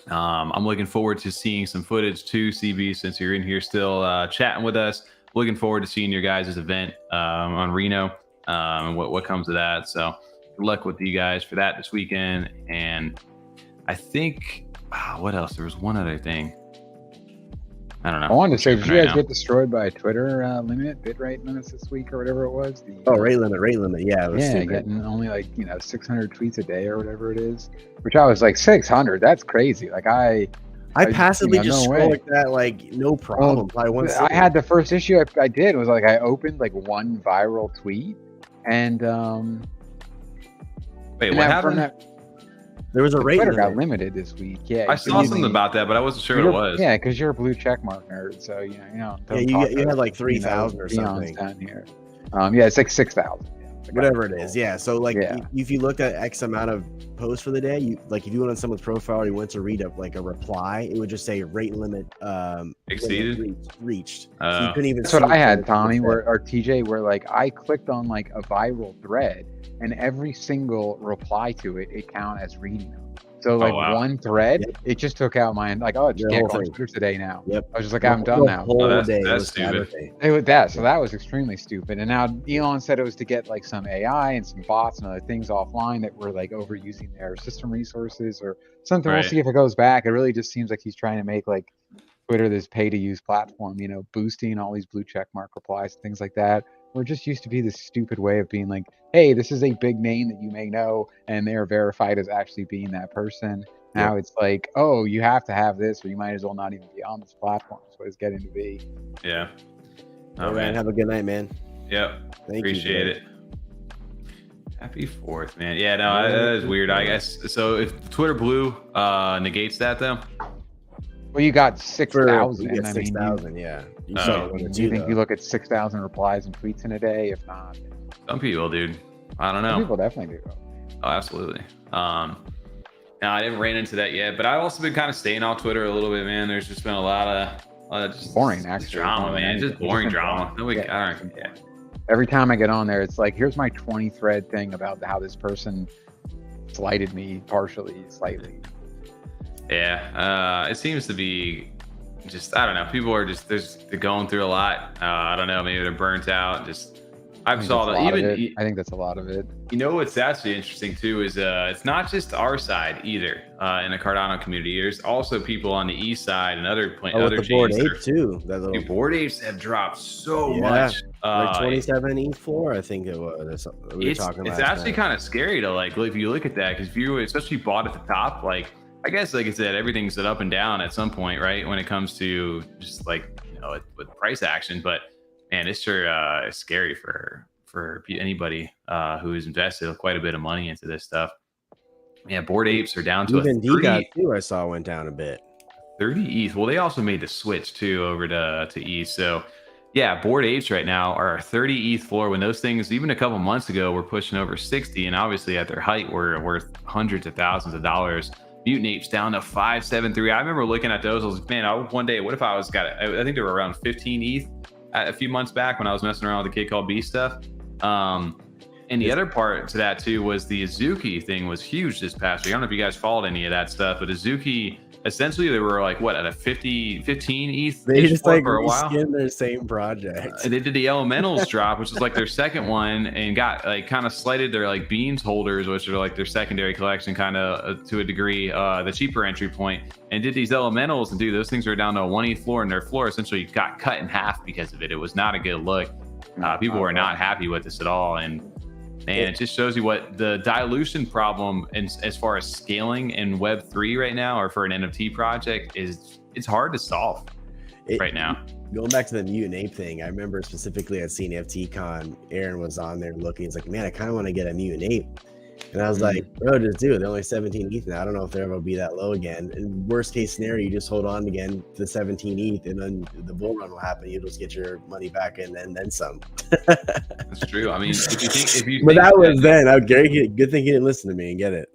I'm looking forward to seeing some footage too, CB, since you're in here still chatting with us. Looking forward to seeing your guys' event on Reno and what comes of that. So good luck with you guys for that this weekend. And I think, what else? There was one other thing. I don't know. I wanted to say, did you guys get destroyed by a Twitter limit, bitrate limits this week or whatever it was? Rate limit. Yeah, it was getting only like 600 tweets a day or whatever it is. Which I was like 600. That's crazy. Like I passively just scroll like that, like no problem. I had the first issue I did was like I opened like one viral tweet and wait, what happened? There was a rate Twitter got limited this week. Yeah, I saw something about that, but I wasn't sure what it was. Yeah, because you're a blue checkmark nerd, so you know. You had like 3,000 or something down here. Yeah, it's like 6,000. Whatever it is, yeah. So like, if you looked at X amount of posts for the day, if you went on someone's profile or you went to read a reply, it would just say rate limit exceeded, reached. So you couldn't even. That's what I had, Tommy, or TJ, where like I clicked on like a viral thread, and every single reply to it count as reading them. So like one thread, it just took out my like, oh, just can't go on Twitter today now. Yep. I was just like, I'm done now. That's stupid. So that was extremely stupid. And now Elon said it was to get like some AI and some bots and other things offline that were like overusing their system resources or something. Right. We'll see if it goes back. It really just seems like he's trying to make like Twitter this pay to use platform, boosting all these blue check mark replies and things like that. We're just used to be this stupid way of being like, hey, this is a big name that you may know, and they're verified as actually being that person. Now it's like, oh, you have to have this, or you might as well not even be on this platform. That's what it's getting to be. Yeah. Oh, man, have a good night, man. Yep. Appreciate it. Happy 4th, man. Yeah, no, that is weird. I guess so. If Twitter Blue negates that, though. Well, you got 6,000. 6,000, yeah. Do you think you look at 6,000 replies and tweets in a day? If not, some people, dude. I don't know. Some people definitely do. Oh, absolutely. Now I didn't ran into that yet, but I've also been kind of staying on Twitter a little bit, man. There's just been a lot of just boring, actually. Drama, man. Just boring drama. Every time I get on there, it's like, here's my 20 thread thing about how this person slighted me slightly. Yeah, it seems to be just, I don't know. People are just, they're going through a lot. I don't know. Maybe they're burnt out. I think that's a lot of it. You know what's actually interesting too is it's not just our side either in the Cardano community. There's also people on the east side and other the Bored Ape too. The Bored Apes have dropped so much. Like 27 ETH floor, I think it was. It's actually kind of scary to like if you look at that, because if you especially bought at the top, like I guess like I said, everything's up and down at some point, right? When it comes to just like with price action, but man, it's sure is scary for anybody who has invested quite a bit of money into this stuff. Yeah, Bored Apes are down to even DDOT too. I saw went down a bit. 30 ETH. Well, they also made the switch too over to ETH. So yeah, Bored Apes right now are 30 ETH floor when those things even a couple months ago were pushing over 60, and obviously at their height were worth hundreds of thousands of dollars. Mutant Apes down to 573. I remember looking at those. I was like, man, one day, what if I think they were around 15 ETH a few months back when I was messing around with the kid called B stuff. And the other part to that too was the Azuki thing was huge this past week. I don't know if you guys followed any of that stuff, but Azuki, essentially they were like at a 15 ETH. They just like for a while. Their same project. They did the Elementals drop, which was like their second one, and got like kind of slighted their like Beans holders, which are like their secondary collection kind of to a degree, the cheaper entry point, and did these Elementals, and dude, those things are down to a 1 ETH floor, and their floor essentially got cut in half because of it. It was not a good look. People were not happy with this at all, and it just shows you what the dilution problem as far as scaling in Web3 right now, or for an NFT project, is. It's hard to solve right now. Going back to the Mutant Ape thing, I remember specifically at CNFT Con, Aaron was on there looking. He's like, man, I kind of want to get a Mutant Ape. And I was like, bro, just do it. They're only 17 ETH now. I don't know if they're ever will be that low again. And worst case scenario, you just hold on again to the 17 ETH, and then the bull run will happen. You just get your money back and then some. That's true. I mean, if you but that was then. Gary, good thing he didn't listen to me and get it.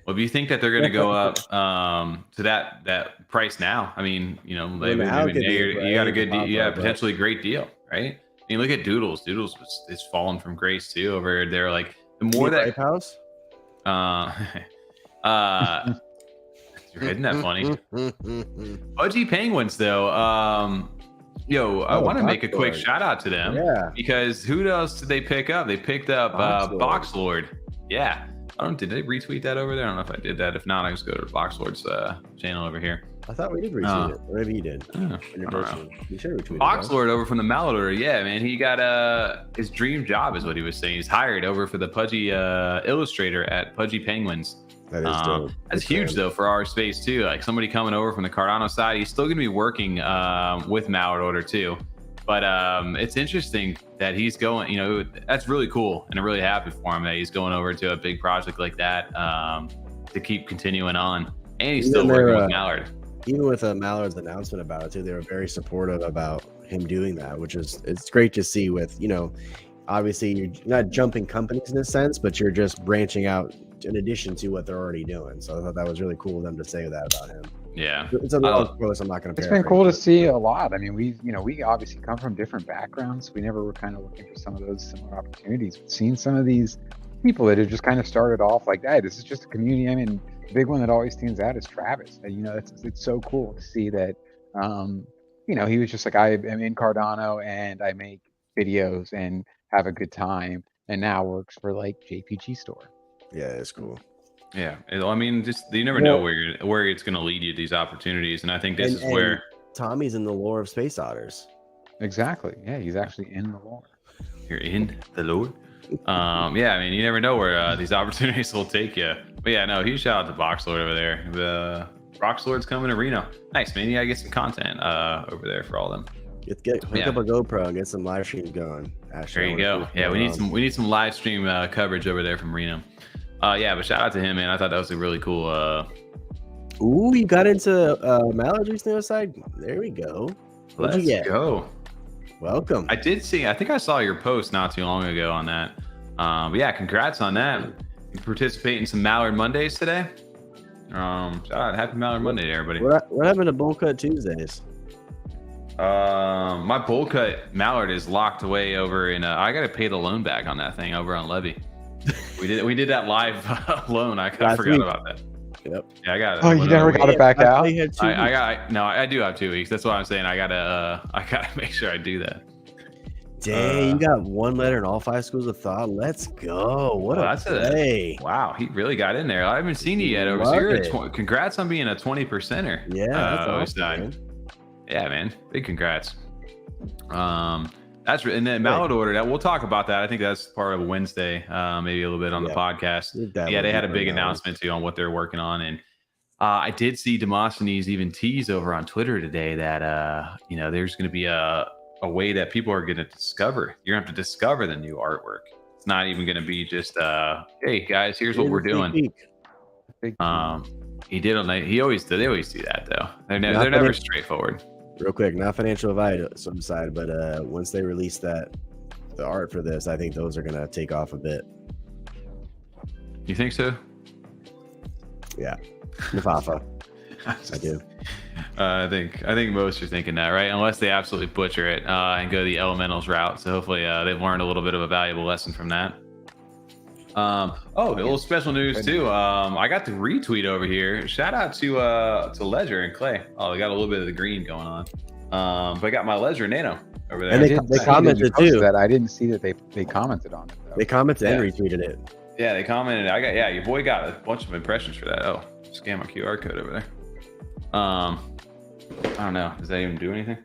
Well, if you think that they're going to go up to that price now, I mean, you got a good, potentially great deal, right? mean, look at Doodles. Doodles is falling from grace too over there. Like the more that Grape House. isn't that funny? Pudgy Penguins though. I want to make a quick shout out to them. Yeah. Because who else did they pick up? They picked up Boxlord. Yeah. Did they retweet that over there? I don't know if I did that. If not, I just go to Boxlord's channel over here. I thought we did retweet it. Or maybe you did. You should retweet Boxlord over from the Mallard. Yeah, man. He got his dream job is what he was saying. He's hired over for the Pudgy illustrator at Pudgy Penguins. That is dope. That's huge though for our space too. Like somebody coming over from the Cardano side, he's still going to be working with Mallard Order too. But it's interesting that he's going. You know, that's really cool, and I'm really happy for him that he's going over to a big project like that to keep continuing on. And he's still working with Mallard. Even with Mallard's announcement about it too, they were very supportive about him doing that, which is it's great to see. With obviously you're not jumping companies in a sense, but you're just branching out in addition to what they're already doing. So I thought that was really cool of them to say that about him. Yeah, it's a long post. I'm not going to. It's been cool to see a lot. I mean, we obviously come from different backgrounds. We never were kind of looking for some of those similar opportunities. But seeing some of these people that have just kind of started off like, hey, this is just a community. I mean, the big one that always stands out is Travis. And, it's so cool to see that. He was just like, I am in Cardano and I make videos and have a good time, and now works for like JPG Store. Yeah, it's cool. Yeah, I mean, just you never know where it's going to lead you, these opportunities, and I think this is where Tommy's in the lore of space otters. Exactly. Yeah, he's actually in the lore. You're in the lore. Yeah, I mean, you never know where these opportunities will take you. But yeah, no, huge shout out to Boxlord over there. The Boxlord's coming to Reno. Nice, man. You gotta get some content over there for all of them. Hook up a GoPro and get some live streams going. There you go. Yeah, we need some live stream coverage over there from Reno. Yeah, but shout out to him, man. I thought that was a really cool. Ooh, you got into Mallard recently outside. There we go. Let's go. Welcome. I did see. I think I saw your post not too long ago on that. But yeah, congrats on that. You participate in some Mallard Mondays today. Shout out, happy Mallard Monday to everybody. What happened to Bowl Cut Tuesdays? My bowl cut Mallard is locked away over in. I got to pay the loan back on that thing over on Levy. We did that live loan. I forgot about that. Yep. Yeah, I got it. Oh, you never got it back out? I do have 2 weeks. That's what I'm saying. I gotta make sure I do that. Dang, you got 1 letter in all 5 schools of thought. Let's go. What a play. Wow, he really got in there. I haven't seen you yet over here. Congrats on being a 20%er. Yeah, that's awesome, man. Yeah, man. Big congrats. And then Mallard Order, that we'll talk about that. I think that's part of Wednesday, maybe a little bit on the podcast. Yeah, they had a big announcement too on what they're working on. And I did see Demosthenes even tease over on Twitter today that there's going to be a way that people are going to discover. You're going to have to discover the new artwork. It's not even going to be just hey guys, here's what we're doing. He always do. They always do that though. They're never straightforward. Real quick, not financial advice on the side, but once they release the art for this, I think those are gonna take off a bit. You think so? Yeah, FAHA. I do. I think most are thinking that, right? Unless they absolutely butcher it and go the elementals route. So hopefully they've learned a little bit of a valuable lesson from that. A little special news too. I got the retweet over here. Shout out to Ledger and Clay. Oh, they got a little bit of the green going on. But I got my Ledger Nano over there. And they commented too. That I didn't see that they commented on it though. They commented and retweeted it. Yeah, they commented. Your boy got a bunch of impressions for that. Oh, scan my QR code over there. I don't know. Does that even do anything?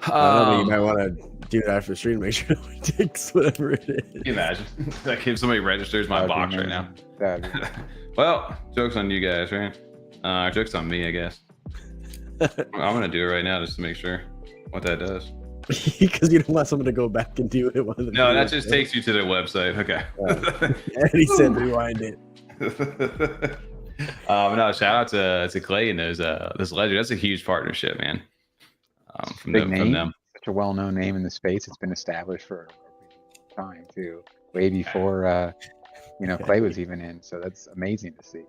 You might want to do that for stream. Make sure it takes whatever it is. Can you imagine? Like if somebody registers my box right now. Well, joke's on you guys, right? Joke's on me, I guess. I'm gonna do it right now just to make sure what that does. Because you don't want someone to go back and do it. No, that just takes you to their website. Okay. And he said rewind it. No, shout out to Clay and this Ledger. That's a huge partnership, man. From them. Such a well-known name in the space. It's been established for a time too, way before Clay was even in. So that's amazing to see.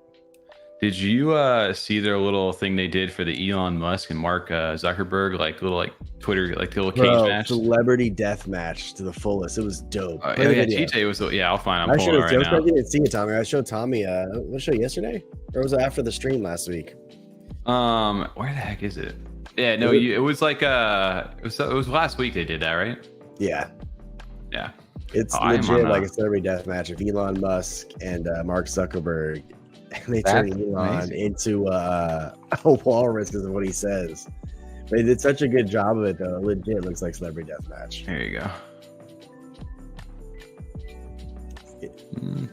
Did you see their little thing they did for the Elon Musk and Mark Zuckerberg, like little like Twitter, like the little cage match? Celebrity death match to the fullest. It was dope. Yeah, TJ was. Yeah, I'll find. I'm pulling it right now. I didn't see it, Tommy. I showed Tommy. What show yesterday, or was it after the stream last week? Where the heck is it? Yeah, no, it was like it was last week they did that, right? Yeah. Yeah. It's legit like a celebrity death match of Elon Musk and Mark Zuckerberg. And they turn Elon into a walrus because of what he says. They did such a good job of it, though. Legit looks like celebrity death match. There you go. Can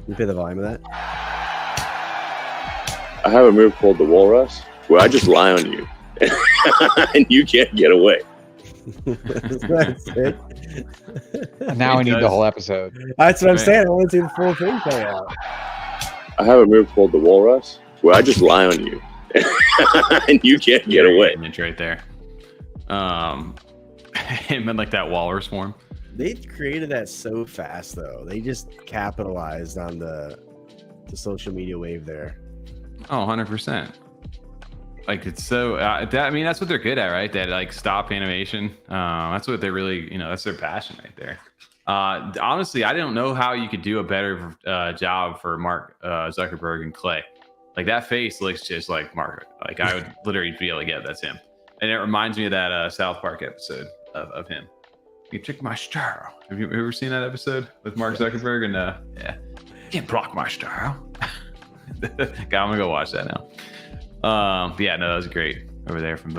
you play the volume of that? I have a move called the Walrus, where I just lie on you, and you can't get away. That's it. Now I need the whole episode. That's what I'm saying. I want to see the full thing play out. I have a move called the Walrus, where I just lie on you, and you can't get away. Image right there. Him in like that walrus form. They created that so fast, though. They just capitalized on the social media wave there. Oh, 100%. Like it's so. I mean, that's what they're good at, right? That like stop animation. That's what they really, that's their passion right there. Honestly, I don't know how you could do a better job for Mark Zuckerberg and Clay. Like that face looks just like Mark. Like I would literally be able to get that's him. And it reminds me of that South Park episode of him. You check my style. Have you ever seen that episode with Mark Zuckerberg? And yeah, you can't block my style. God, I'm gonna go watch that now. But yeah, no, that was great over there from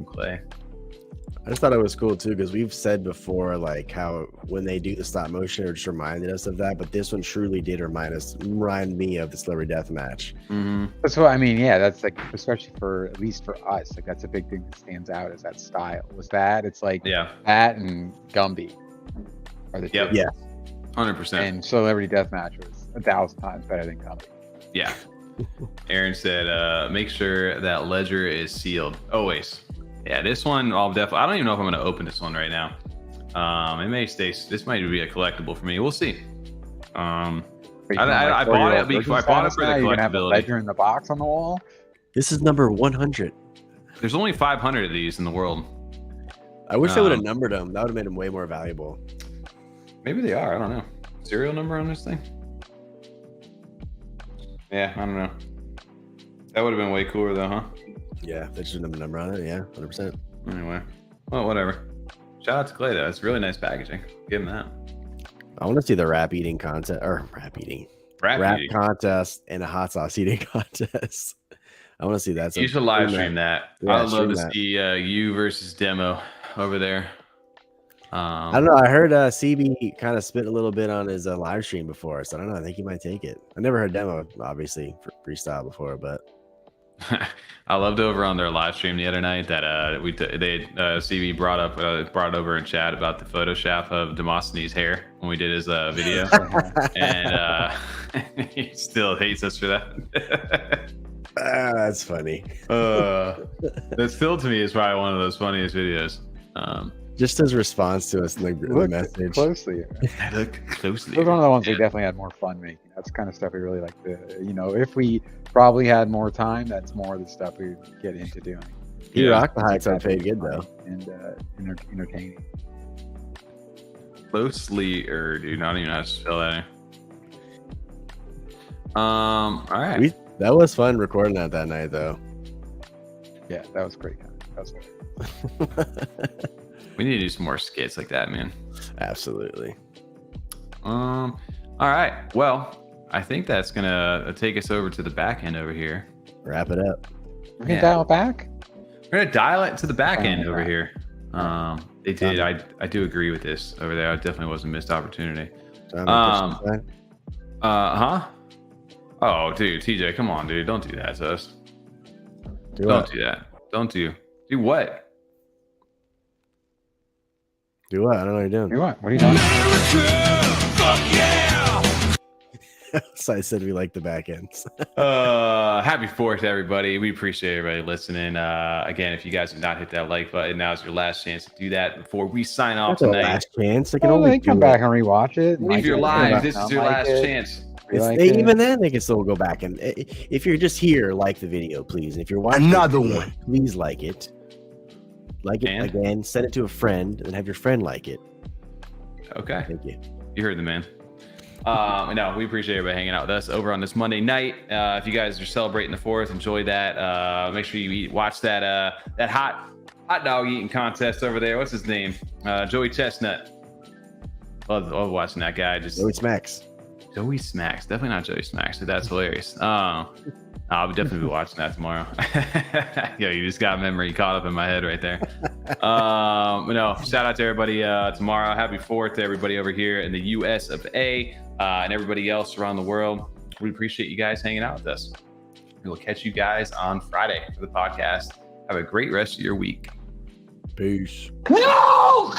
Clay. I just thought it was cool too because we've said before like how when they do the stop motion, it just reminded us of that. But this one truly did remind me of the celebrity death match. Mm-hmm. That's what I mean. Yeah, that's like especially for at least for us, like that's a big thing that stands out is that style. Was that it's like that and Gumby are the two. Yeah, 100%. And celebrity death match was 1,000 times better than Gumby. Yeah. Aaron said, make sure that ledger is sealed always. Yeah, this one I'll definitely. I don't even know if I'm going to open this one right now. It may stay. This might be a collectible for me. We'll see. I bought it for the collectability. You're gonna have a ledger in the box on the wall. This is number 100. There's only 500 of these in the world. I wish they would have numbered them. That would have made them way more valuable. Maybe they are. I don't know. Serial number on this thing? Yeah, I don't know. That would have been way cooler though, huh? Yeah, they should have a number on it. Yeah, 100%. Anyway, well, whatever. Shout out to Clay though. It's really nice packaging. Give him that. I want to see the rap contest and a hot sauce eating contest. I want to see that. You should live stream that. Yeah, I'd love to see you versus Demo over there. I don't know. I heard CB kind of spit a little bit on his live stream before, so I don't know. I think he might take it. I never heard Demo, obviously, for freestyle before, but I loved over on their live stream the other night that CB brought over in chat about the Photoshop of Demosthenes' hair when we did his video, and he still hates us for that. That's funny. That still to me is probably one of those funniest videos. Just his response to us in the message. Closely. Look closely. It was one of the ones we definitely had more fun making. That's the kind of stuff we really like to, if we probably had more time, that's more of the stuff we would get into doing. He rocked the heights on Fade good though. And entertaining. Closely, or do not even know how to spell that. All right. That was fun recording that night though. Yeah, that was great. That was great. We need to do some more skits like that, man. Absolutely. All right. Well, I think that's gonna take us over to the back end over here. Wrap it up. We're gonna dial it back. We're gonna dial it to the back end over here. They did. I do agree with this over there. It definitely was a missed opportunity. Huh? Oh, dude, TJ, come on, dude. Don't do that to us. Don't do that. Don't do what? Do what? I don't know what you're doing. Do what? What are you doing? Fuck yeah! So I said we like the back ends. Happy 4th, everybody. We appreciate everybody listening. Again, if you guys have not hit that like button, now's your last chance to do that before we sign off tonight. Last chance. I can only come back and rewatch it. Leave your lives. This is your last chance. Even then, they can still go back. And if you're just here, like the video, please. And if you're watching Another one, please like it. Like it again. Send it to a friend, and have your friend like it. Okay. Thank you. You heard the man. No, we appreciate everybody hanging out with us over on this Monday night. If you guys are celebrating the 4th, enjoy that. Make sure you watch that hot dog eating contest over there. What's his name? Joey Chestnut. Love watching that guy. Joey Smacks. Joey Smacks. Definitely not Joey Smacks. That's hilarious. I'll definitely be watching that tomorrow. Yeah, you just got memory caught up in my head right there. No, shout out to everybody tomorrow. Happy 4th to everybody over here in the US of A and everybody else around the world. We appreciate you guys hanging out with us. We will catch you guys on Friday for the podcast. Have a great rest of your week. Peace. no!